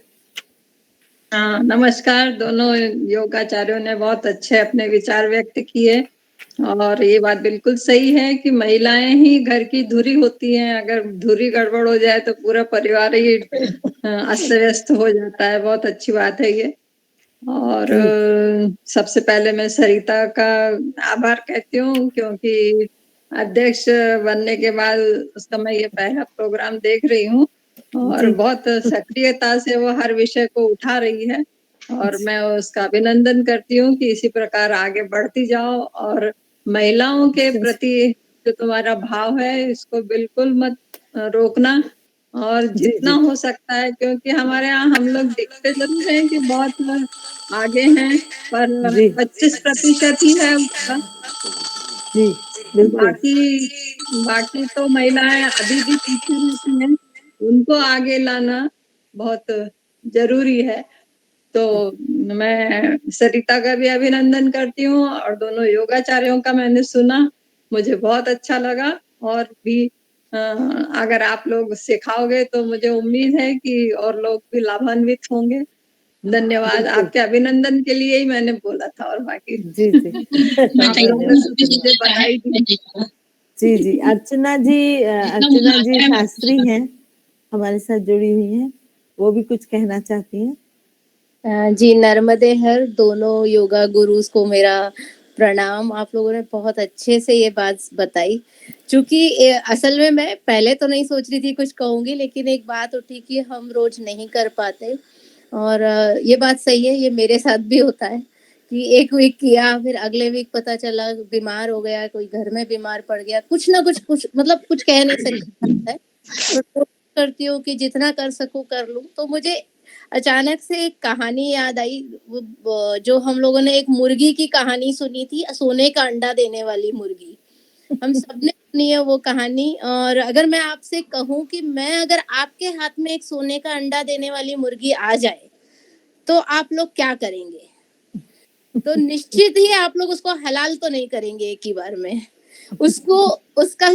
हाँ, नमस्कार। दोनों योगाचार्यों ने बहुत अच्छे अपने विचार व्यक्त किए और ये बात बिल्कुल सही है कि महिलाएं ही घर की धुरी होती हैं। अगर धुरी गड़बड़ हो जाए तो पूरा परिवार ही अस्त व्यस्त हो जाता है। बहुत अच्छी बात है ये। और जी सबसे पहले मैं सरिता का आभार कहती हूँ, क्योंकि अध्यक्ष बनने के बाद उसका मैं ये पहला प्रोग्राम देख रही हूँ और जी बहुत सक्रियता से वो हर विषय को उठा रही है और मैं उसका अभिनंदन करती हूँ कि इसी प्रकार आगे बढ़ती जाओ और महिलाओं के प्रति जो तुम्हारा भाव है इसको बिल्कुल मत रोकना और जी जितना जी हो सकता है, क्योंकि हमारे यहाँ हम लोग दिखते जरूर हैं कि बहुत आगे हैं, पर जी 25% ही है उसका। जी, बिल्कुल बाकी बाकी तो महिलाएं अभी भी पीछे रहती हैं, उनको आगे लाना बहुत जरूरी है। तो मैं सरिता का भी अभिनंदन करती हूँ और दोनों योगाचार्यों का मैंने सुना, मुझे बहुत अच्छा लगा। और भी अगर आप लोग सिखाओगे तो मुझे उम्मीद है कि और लोग भी लाभान्वित होंगे। धन्यवाद। बिल्कुल। आपके अभिनंदन के लिए ही मैंने बोला था और बाकी जी जी मैं आप चाहिए लोगों ने धन्यवाद तो तो भी धन्यवाद। मुझे चाहे बधाई दी। जी जी, जितना मुझे अर्चना जी आता है मैं शास्त्री हैं हमारे साथ जुड़ी हुई हैं, वो भी कुछ कहना चाहती हैं। जी नर्मदे हर दोनों योगा गुरुज को मेरा प्रणाम। आप लोगों ने बहुत अच्छे से ये बात बताई। क्योंकि असल में मैं पहले तो नहीं सोच रही थी कुछ कहूंगी, लेकिन एक बात उठी कि हम रोज नहीं कर पाते और ये बात सही है, ये मेरे साथ भी होता है कि एक वीक किया फिर अगले वीक पता चला बीमार हो गया, कोई घर में बीमार पड़ गया, कुछ ना कुछ मतलब कुछ कह नहीं सकता है। तो कोशिश करती हूँ कि जितना कर सकूं कर लूं। तो मुझे अचानक से एक कहानी याद आई, जो हम लोगों ने एक मुर्गी की कहानी सुनी थी, सोने का अंडा देने वाली मुर्गी। हम सबने सुनी है वो कहानी। और अगर मैं आपसे कहूँ कि मैं अगर आपके हाथ में एक सोने का अंडा देने वाली मुर्गी आ जाए, तो आप लोग क्या करेंगे? तो निश्चित ही आप लोग उसको हलाल तो नहीं करेंगे एक ही बार में। उसको उसका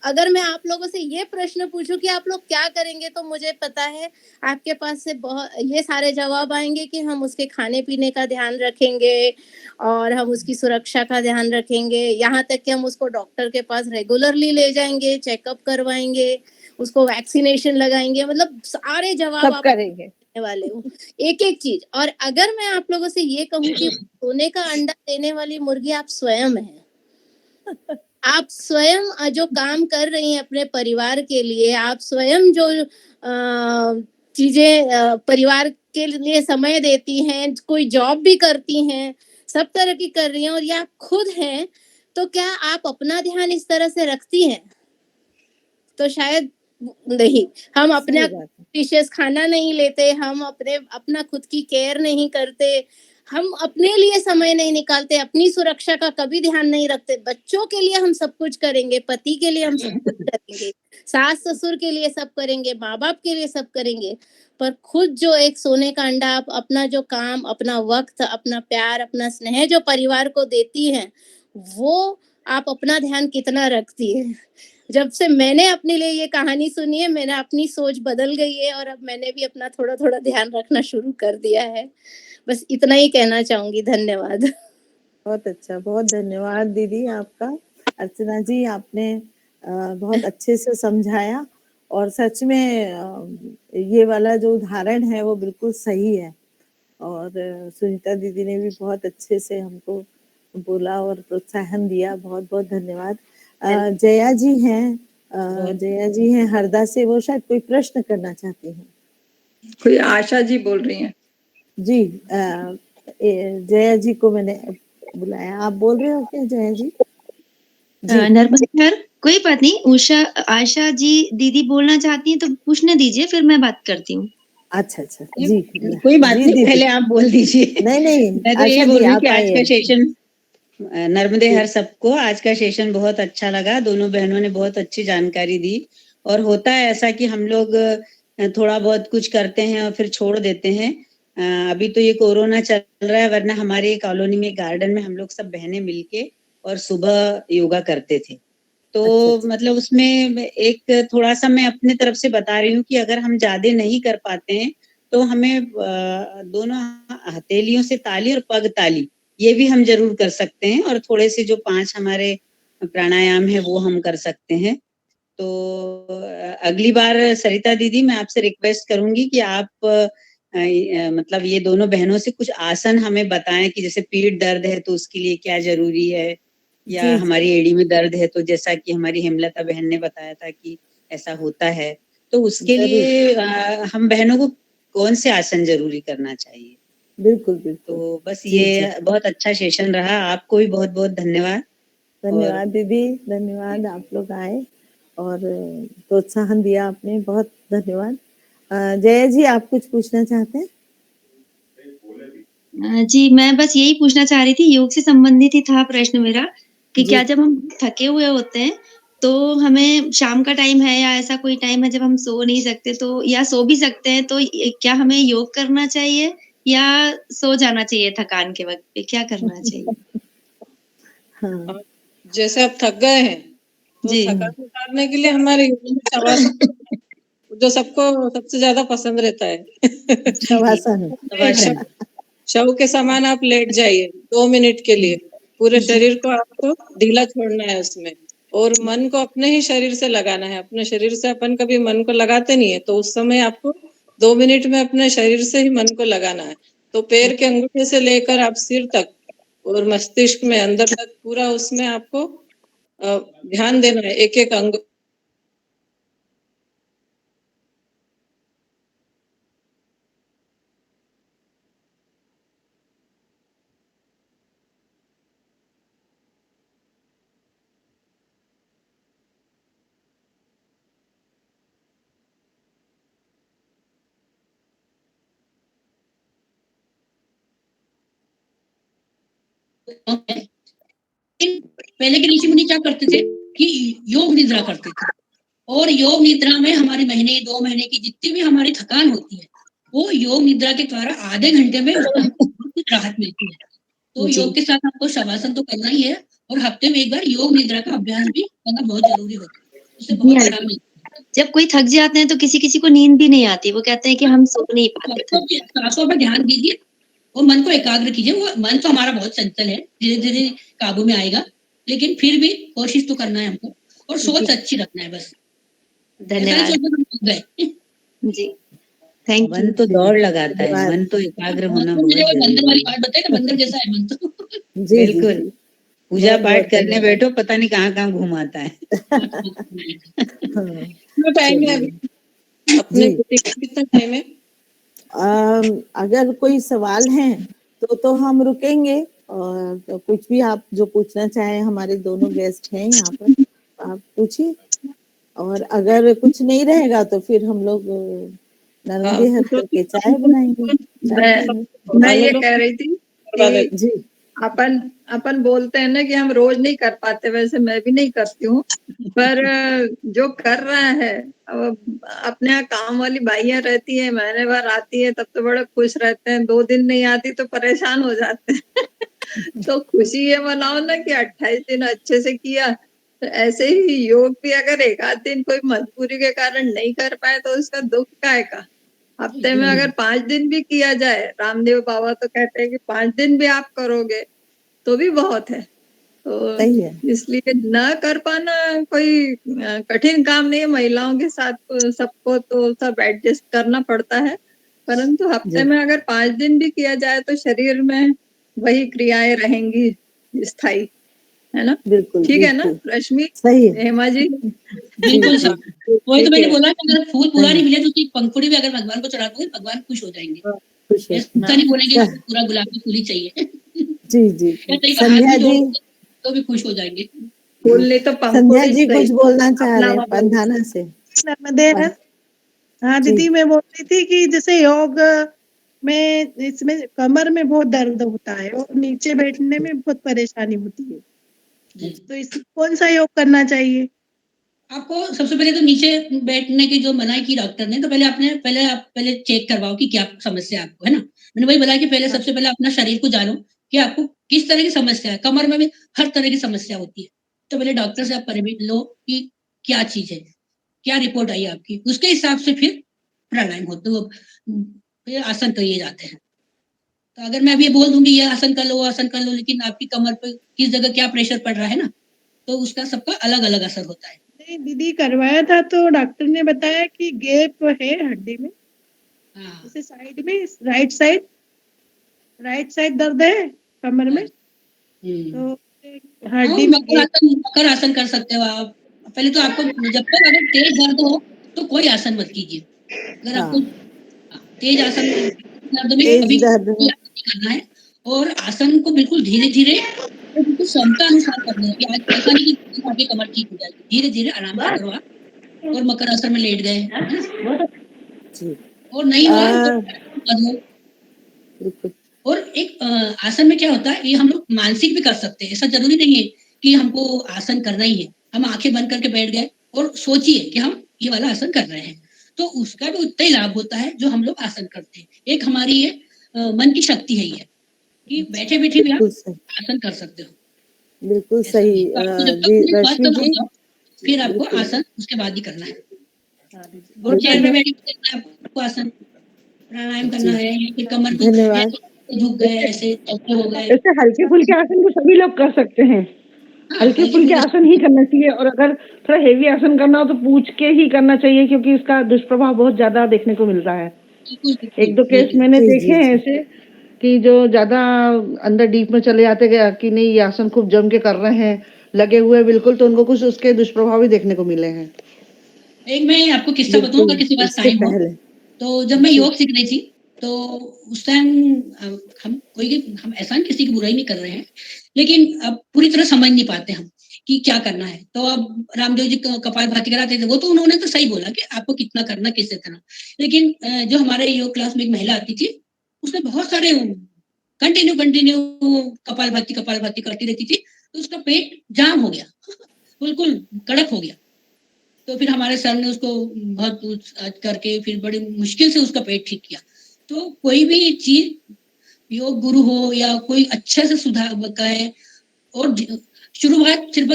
अगर मैं आप लोगों से ये प्रश्न पूछूं कि आप लोग क्या करेंगे, तो मुझे पता है आपके पास से बहुत ये सारे जवाब आएंगे कि हम उसके खाने पीने का ध्यान रखेंगे और हम उसकी सुरक्षा का ध्यान रखेंगे, यहाँ तक कि हम उसको डॉक्टर के पास रेगुलरली ले जाएंगे, चेकअप करवाएंगे, उसको वैक्सीनेशन लगाएंगे, मतलब सारे जवाब सब आप करेंगे। देने वाले हो, एक एक चीज। और अगर मैं आप लोगों से ये कहूँ कि सोने का अंडा देने वाली मुर्गी आप स्वयं हैं, आप स्वयं जो काम कर रही हैं अपने परिवार के लिए, आप स्वयं जो चीजें परिवार के लिए समय देती हैं, कोई जॉब भी करती हैं, सब तरह की कर रही हैं और ये आप खुद हैं, तो क्या आप अपना ध्यान इस तरह से रखती हैं? तो शायद नहीं। हम अपना सही बात है। न्यूट्रिशियस खाना नहीं लेते, हम अपना खुद की केयर नहीं करते, हम अपने लिए समय नहीं निकालते, अपनी सुरक्षा का कभी ध्यान नहीं रखते। बच्चों के लिए हम सब कुछ करेंगे, पति के लिए हम सब कुछ करेंगे, सास-ससुर के लिए सब करेंगे, माँ-बाप के लिए सब करेंगे, पर खुद जो एक सोने का अंडा आप अपना जो काम, अपना वक़्त, अपना प्यार, अपना स्नेह जो परिवार को देती हैं, वो आप अपना ध्यान कितना रखती हैं? जब से मैंने अपने लिए ये कहानी सुनी है, मेरा अपनी सोच बदल गई है और अब मैंने भी अपना थोड़ा-थोड़ा ध्यान रखना शुरू कर दिया है। बस इतना ही कहना चाहूँगी, धन्यवाद। बहुत अच्छा, बहुत धन्यवाद दीदी आपका। अर्चना जी, आपने बहुत अच्छे से समझाया और सच में ये वाला जो उदाहरण है वो बिल्कुल सही है। और सुनीता दीदी ने भी बहुत अच्छे से हमको बोला और प्रोत्साहन दिया, बहुत-बहुत धन्यवाद। जया जी हैं जया जी हैं हरदा से, वो शायद कोई प्रश्न करना चाहती हैं। कोई आशा जी बोल रही हैं। जी जया जी को मैंने बुलाया, आप बोल रहे हो क्या जया जी? जी। नर्मदा सर, कोई बात नहीं, आशा जी दीदी बोलना चाहती हैं तो पूछने दीजिए, फिर मैं बात करती हूँ। अच्छा, अच्छा। जी, कोई बात जी नहीं, दीदी। पहले आप बोल दीजिए। नहीं, मैं तो यही आशा बोल जी रही आप कि आज का आइए। सेशन नर्मदे जी। हर सबको आज का सेशन बहुत अच्छा लगा। दोनों बहनों ने बहुत अच्छी जानकारी दी और होता है ऐसा कि हम लोग थोड़ा बहुत कुछ करते हैं और फिर छोड़ देते हैं। अभी तो ये कोरोना चल रहा है, वरना हमारे कॉलोनी में गार्डन में हम लोग सब बहनें मिलके और सुबह योगा करते थे। तो अच्छा। मतलब उसमें एक थोड़ा-सा मैं अपनी तरफ से बता रही हूँ कि अगर हम ज़्यादा नहीं कर पाते हैं, तो हमें दोनों हथेलियों से ताली और पग ताली, ये भी हम ज़रूर कर सकते हैं और थोड़े से जो 5 हमारे प्राणायाम है वो हम कर सकते हैं। तो अगली बार सरिता दीदी मैं आपसे रिक्वेस्ट करूँगी कि आप मतलब ये दोनों बहनों से कुछ आसन हमें बताएँ कि जैसे पीठ दर्द है तो उसके लिए क्या ज़रूरी है? या जी, हमारी एड़ी में दर्द है तो जैसा कि हमारी हेमलता बहन ने बताया था कि ऐसा होता है, तो उसके ज़रूर। लिए हम बहनों को कौन से आसन ज़रूरी करना चाहिए? बिल्कुल, बिल्कुल। तो बस जी, जी। ये बहुत अच्छा सेशन रहा। आपको भी बहुत-बहुत धन्यवाद और धन्यवाद दीदी, धन्यवाद आप लोग आए और प्रोत्साहन दिया आपने, बहुत धन्यवाद। जया जी आप कुछ पूछना चाहते हैं? जी, मैं बस यही पूछना चाह रही थी, योग से संबंधित ही था प्रश्न मेरा कि जी। क्या जब हम थके हुए होते हैं, तो हमें शाम का टाइम है या ऐसा कोई टाइम है जब हम सो नहीं सकते तो या सो भी सकते हैं, तो क्या हमें योग करना चाहिए या सो जाना चाहिए थकान के वक़्त पे? क्या करना चाहिए? हाँ। जैसे आप थक गए हैं, तो जी। थकान उतारने के लिए हमारे योग में शवासन जो सबको सबसे ज्यादा पसंद रहता है। जी, शवासन। शव शव के समान आप लेट जाइए 2 मिनट के लिए। पूरे जी। शरीर को आपको ढीला छोड़ना है उसमें और मन को अपने ही शरीर से लगाना है। अपने शरीर से अपन कभी मन को लगाते नहीं है, तो उस समय आपको 2 मिनट में अपने शरीर से ही मन को लगाना है। तो पैर के अंगूठे से लेकर आप सिर तक और मस्तिष्क में अंदर तक पूरा उसमें आपको ध्यान देना है एक-एक अंग Okay. पहले के ऋषि मुनि क्या करते थे कि योग निद्रा करते थे, और योग निद्रा में हमारे महीने 2 महीने की जितनी भी हमारी थकान होती है, वो योग निद्रा के द्वारा आधे घंटे में उसको कुछ राहत मिलती है। तो जी। योग के साथ आपको शवासन तो करना ही है, और हफ्ते में एक बार योग निद्रा का अभ्यास भी करना बहुत जरूरी होता है, उससे जी, बहुत हाँ आराम जी। मिलता है। जब कोई थक जाते हैं तो किसी-किसी को नींद भी नहीं आती, वो कहते हैं कि हम सो नहीं पाते थक जाते हैं। सांसों पर ध्यान दीजिए और मन को एकाग्र कीजिए। वो मन तो हमारा बहुत चंचल है, धीरे-धीरे काबू में आएगा, लेकिन फिर भी कोशिश तो करना है हमको, और सोच जी। अच्छी रखना है बस। ऐसा नहीं धन्यवाद। सोचना हम थक गए। जी, थैंक मन यू। तो दौड़ लगाता है, धन्यवाद। मन तो एकाग्र हाँ, होना तो मुझे बहुत वो बंदर जरूरी वाली है। बात बताइए ना, बंदर जैसा है मन तो। जी, जी, बिल्कुल, जी। पूजा बहुत-बहुत पाठ करने धन्यवाद। बैठो, पता नहीं कहाँ-कहाँ घूम आता है। हाँ, कितना टाइम है चलिए। अभी अपने जी। मीटिंग में, कितना टाइम है? अगर कोई सवाल हैं तो हम रुकेंगे, और तो कुछ भी आप जो पूछना चाहें, हमारे दोनों गेस्ट हैं यहाँ पर, आप पूछिए। और अगर कुछ नहीं रहेगा तो फिर हम लोग नर्मदे हाँ, हर करके चाय बनाएंगे, चाय मैं पिएंगे। मैं ये लो कह रही थी करवा कि देते। जी, अपन अपन बोलते हैं ना कि हम रोज नहीं कर पाते, वैसे मैं भी नहीं करती हूँ, पर जो कर रहा है, अब अपने यहाँ काम वाली बाइयां रहती है, महीने भर आती है तब तो बड़े खुश रहते हैं, 2 दिन नहीं आती तो परेशान हो जाते हैं। तो खुशी ये मनाओ ना कि 28 दिन अच्छे से किया। तो ऐसे ही योग भी अगर एक आध दिन कोई मजबूरी के कारण नहीं कर पाए तो उसका दुख काय का। हफ्ते में अगर 5 दिन भी किया जाए, रामदेव बाबा तो कहते हैं कि 5 दिन भी आप करोगे तो भी बहुत है। तो सही है। इसलिए न कर पाना कोई कठिन काम नहीं है, महिलाओं के साथ सबको तो सब एडजस्ट करना पड़ता है, परंतु हफ्ते जी, में अगर 5 दिन भी किया जाए तो शरीर में वही क्रियाएं रहेंगी स्थायी, है ना? बिल्कुल, ठीक है ना बिल्कुल। रश्मि, सही है। हेमा जी? जी, बिल्कुल जी, सही। वही तो ठीक मैंने है। बोला कि अगर फूल पूरा नहीं धन्य मिले तो उसकी पंखुड़ी भी अगर भगवान को चढ़ा दोगे, भगवान खुश हो जाएंगे। खुश हो। ऐसा नहीं बोलेंगे स कि पूरा गुलाब का फूल ही चाहिए। जी, जी। कहते हैं कि हाथ संध्या भी जोड़ जी, दोगे तो भी खुश हो जाएंगे। फूल नहीं तो संध्या पंखुड़ी जी सही, कुछ बोलना चाह अपना रहे हैं वाला। पंधाना से। नर्मदे पं हर। हाँ जी, दीदी, मैं बोल रही थी कि जैसे योग में इसमें कमर में बहुत दर्द होता है और नीचे बैठने में बहुत परेशानी होती है, जी। तो इस कौन सा योग करना चाहिए? आपको सबसे पहले तो नीचे बैठने की जो मनाही की डॉक्टर ने, तो पहले आप चेक करवाओ कि क्या समस्या है आपको, है ना? मैंने वही बोला कि पहले हाँ, सबसे पहले अपना शरीर को जानो कि आपको किस तरह की समस्या है। कमर में भी हर तरह की समस्या होती है। तो पहले डॉक्टर से आप परमिट लो कि क्या चीज़ है, क्या रिपोर्ट आई है आपकी, उसके हिसाब से फिर प्राणायाम होते वो फिर आसन किए जाते हैं। तो अगर मैं अभी ये बोल दूँगी ये आसन कर लो, वो आसन कर लो, लेकिन आपकी कमर पे किस जगह क्या प्रेशर पड़ रहा है ना, तो उसका सबका अलग-अलग असर होता है। नहीं दीदी, करवाया था तो डॉक्टर ने बताया कि गैप है हड्डी में, हाँ, जैसे साइड में, राइट साइड दर्द है कमर में, हुँ। तो हाँ, हड्डी में गैप। मकर आसन कर सकते हो आप। पहले तो आपको जब तक अगर तेज दर्द हो तो कोई आसन मत कीजिए। अगर आपको हाँ, तेज आसन दर्द में तेज कभी दर्द कोई में आसन नहीं करना है, और आसन को बिल्कुल धीरे-धीरे और बिल्कुल क्षमता अनुसार करना है कि आज ऐसा नहीं कि आपकी कमर ठीक हो जाएगी। धीरे-धीरे आराम से करो आप, और मकर आसन में लेट गए, है ना? जी। और नहीं हुआ तो अ, बदलो। बिल्कुल। और एक आसन में क्या होता है, ये हम लोग मानसिक भी कर सकते हैं। ऐसा ज़रूरी नहीं है कि हमको आसन करना ही है। हम आँखें बंद करके बैठ गए और सोचिए कि हम ये वाला आसन कर रहे हैं। तो उसका भी उतना ही लाभ होता है जो हम लोग आसन करते हैं। एक हमारी ये मन की शक्ति है ये, कि बैठे-बैठे भी आप बिल्कुल सही, आसन कर सकते हो। बिल्कुल ऐसा सही। नहीं है। तो आपको जब तक जी, पूरी स्वस्थ रश्मि ना हो जी, जाओ, फिर आपको बिल्कुल, आसन उसके बाद ही करना है। और चेयर बिल्कुल। में बैठ के करना है आपको आसन। प्राणायाम करना जी, है या फिर कमर को धन्यवाद। ऐसे झुक गए, ऐसे ऐसे हो गए। ऐसे हल्के फुल्के आसन तो सभी लोग कर सकते हैं। हाँ, हल्के फुल्के हल्के-फुल्के आसन ही करना चाहिए, और अगर थोड़ा हेवी आसन करना हो तो पूछ के ही करना चाहिए, क्योंकि इसका दुष्प्रभाव बहुत ज्यादा देखने को मिलता है। बिल्कुल, बिल्कुल, एक दो केस बिल्कुल। मैंने जी, देखे जी, हैं जी। ऐसे कि जो ज्यादा अंदर डीप में चले जाते गए कि नहीं ये आसन खूब जम के कर रहे हैं, लगे हुए बिल्कुल, तो उनको कुछ उसके दुष्प्रभाव भी देखने को मिले हैं। एक मैं आपको किस्सा बताऊँ बिल्कुल, अगर किसी के पास इससे टाइम हो। पहले। तो जब मैं जी, योग सीख रही थी, तो उस टाइम हम ऐसा नहीं किसी की बुराई नहीं कर रहे हैं, लेकिन अब पूरी तरह समझ नहीं पाते हम कि क्या करना है। तो अब रामदेव जी कपालभाति कराते थे, वो तो उन्होंने तो सही बोला कि आपको कितना करना, किससे करना। लेकिन जो हमारे योग क्लास में एक महिला आती थी, उसने बहुत सारे कंटिन्यू कंटिन्यू कपालभाति करती रहती थी, तो उसका पेट जाम हो गया, बिल्कुल कड़क हो गया। तो फिर हमारे सर ने उसको बहुत पूछ करके फिर बड़ी मुश्किल से उसका पेट ठीक किया। तो कोई भी चीज, योग गुरु हो या कोई अच्छे से सुधार कहे, और शुरुआत सिर्फ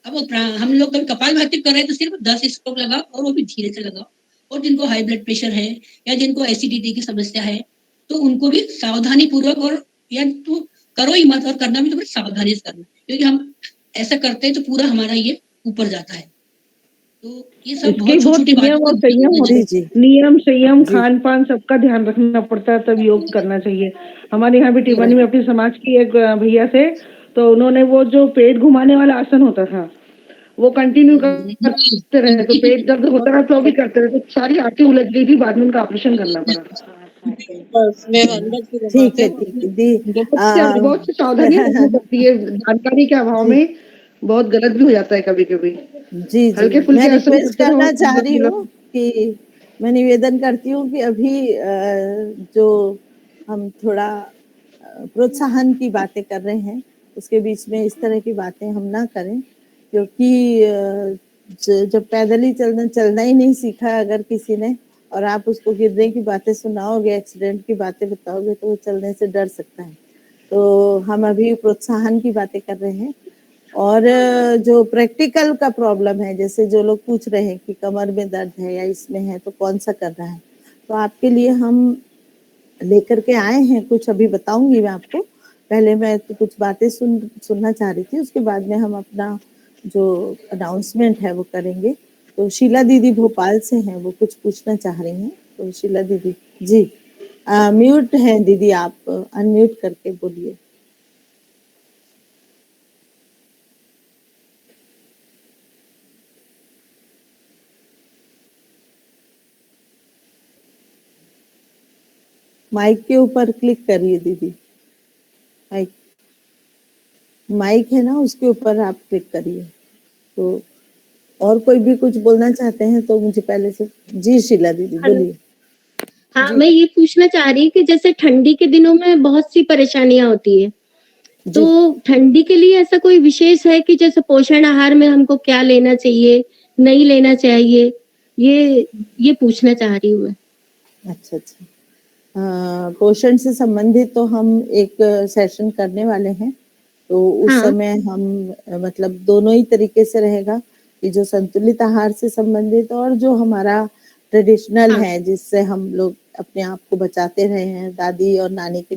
अब हम लोग कभी कपालभाति कर रहे हैं तो सिर्फ 10 स्ट्रोक लगाओ, और वो भी धीरे से लगाओ। और जिनको हाई ब्लड प्रेशर है या जिनको एसिडिटी की समस्या है तो उनको भी सावधानी पूर्वक, और या तो करो ही मत, और करना भी तो बड़ी सावधानी से करना, क्योंकि हम ऐसा करते हैं तो पूरा हमारा ये ऊपर जाता है। तो ये सब इसके बहुत बहुत छोटी नियम और संयम होते हैं। जी नियम, संयम, जी खान पान सबका ध्यान रखना पड़ता है, तब योग करना चाहिए। हमारे यहाँ भी टिवानी में अपनी समाज की एक भैया थे, तो उन्होंने वो जो पेट घुमाने वाला आसन होता था वो कंटिन्यू करते रहे, तो पेट दर्द होता रहा तो भी करते रहे, तो सारी आंखें उलझ गई थी, बाद में उनका ऑपरेशन करना पड़ा। बस मैं अंदर की बात ठीक है है। ठीक है दी बहुत सी सावधानियां रखनी पड़ती है, जानकारी के अभाव जी में बहुत गलत भी हो जाता है कभी कभी। जी जी हल्के मैं फुल्के आसन रिक्वेस्ट करते रहो, करना चाह रही मतलब हूँ कि मैं निवेदन करती हूँ कि अभी जो हम थोड़ा प्रोत्साहन की बातें कर रहे हैं उसके बीच में इस तरह की बातें हम ना करें, क्योंकि जब पैदल ही चलना ही नहीं सीखा अगर किसी ने, और आप उसको गिरने की बातें सुनाओगे, एक्सीडेंट की बातें बताओगे, तो वो चलने से डर सकता है। तो हम अभी प्रोत्साहन की बातें कर रहे हैं। और जो प्रैक्टिकल का प्रॉब्लम है, जैसे जो लोग पूछ रहे हैं कि कमर में दर्द है या इसमें है तो कौन सा कर रहा है, तो आपके लिए हम लेकर के आए हैं कुछ, अभी बताऊंगी मैं आपको। पहले मैं तो कुछ बातें सुनना चाह रही थी, उसके बाद में हम अपना जो अनाउंसमेंट है वो करेंगे। तो शीला दीदी भोपाल से हैं, वो कुछ पूछना चाह रही हैं। तो शीला दीदी जी म्यूट हैं दीदी, आप अनम्यूट करके बोलिए। माइक के ऊपर क्लिक करिए दीदी, माइक माइक है ना उसके ऊपर आप क्लिक करिए। तो और कोई भी कुछ बोलना चाहते हैं तो मुझे पहले से। जी शीला दीदी बोलिए। हाँ, जी मैं ये पूछना चाह रही कि जैसे ठंडी के दिनों में बहुत सी परेशानियां होती है, जी तो ठंडी के लिए ऐसा कोई विशेष है कि जैसे पोषण आहार में हमको क्या लेना चाहिए, नहीं लेना चाहिए, ये पूछना चाह रही हूँ मैं। अच्छा अच्छा। पोषण से संबंधित तो हम एक सेशन करने वाले हैं, तो उस हाँ समय हम मतलब दोनों ही तरीके से रहेगा कि जो संतुलित आहार से संबंधित और जो हमारा ट्रेडिशनल हाँ है जिससे हम लोग अपने आप को बचाते रहे हैं दादी और नानी के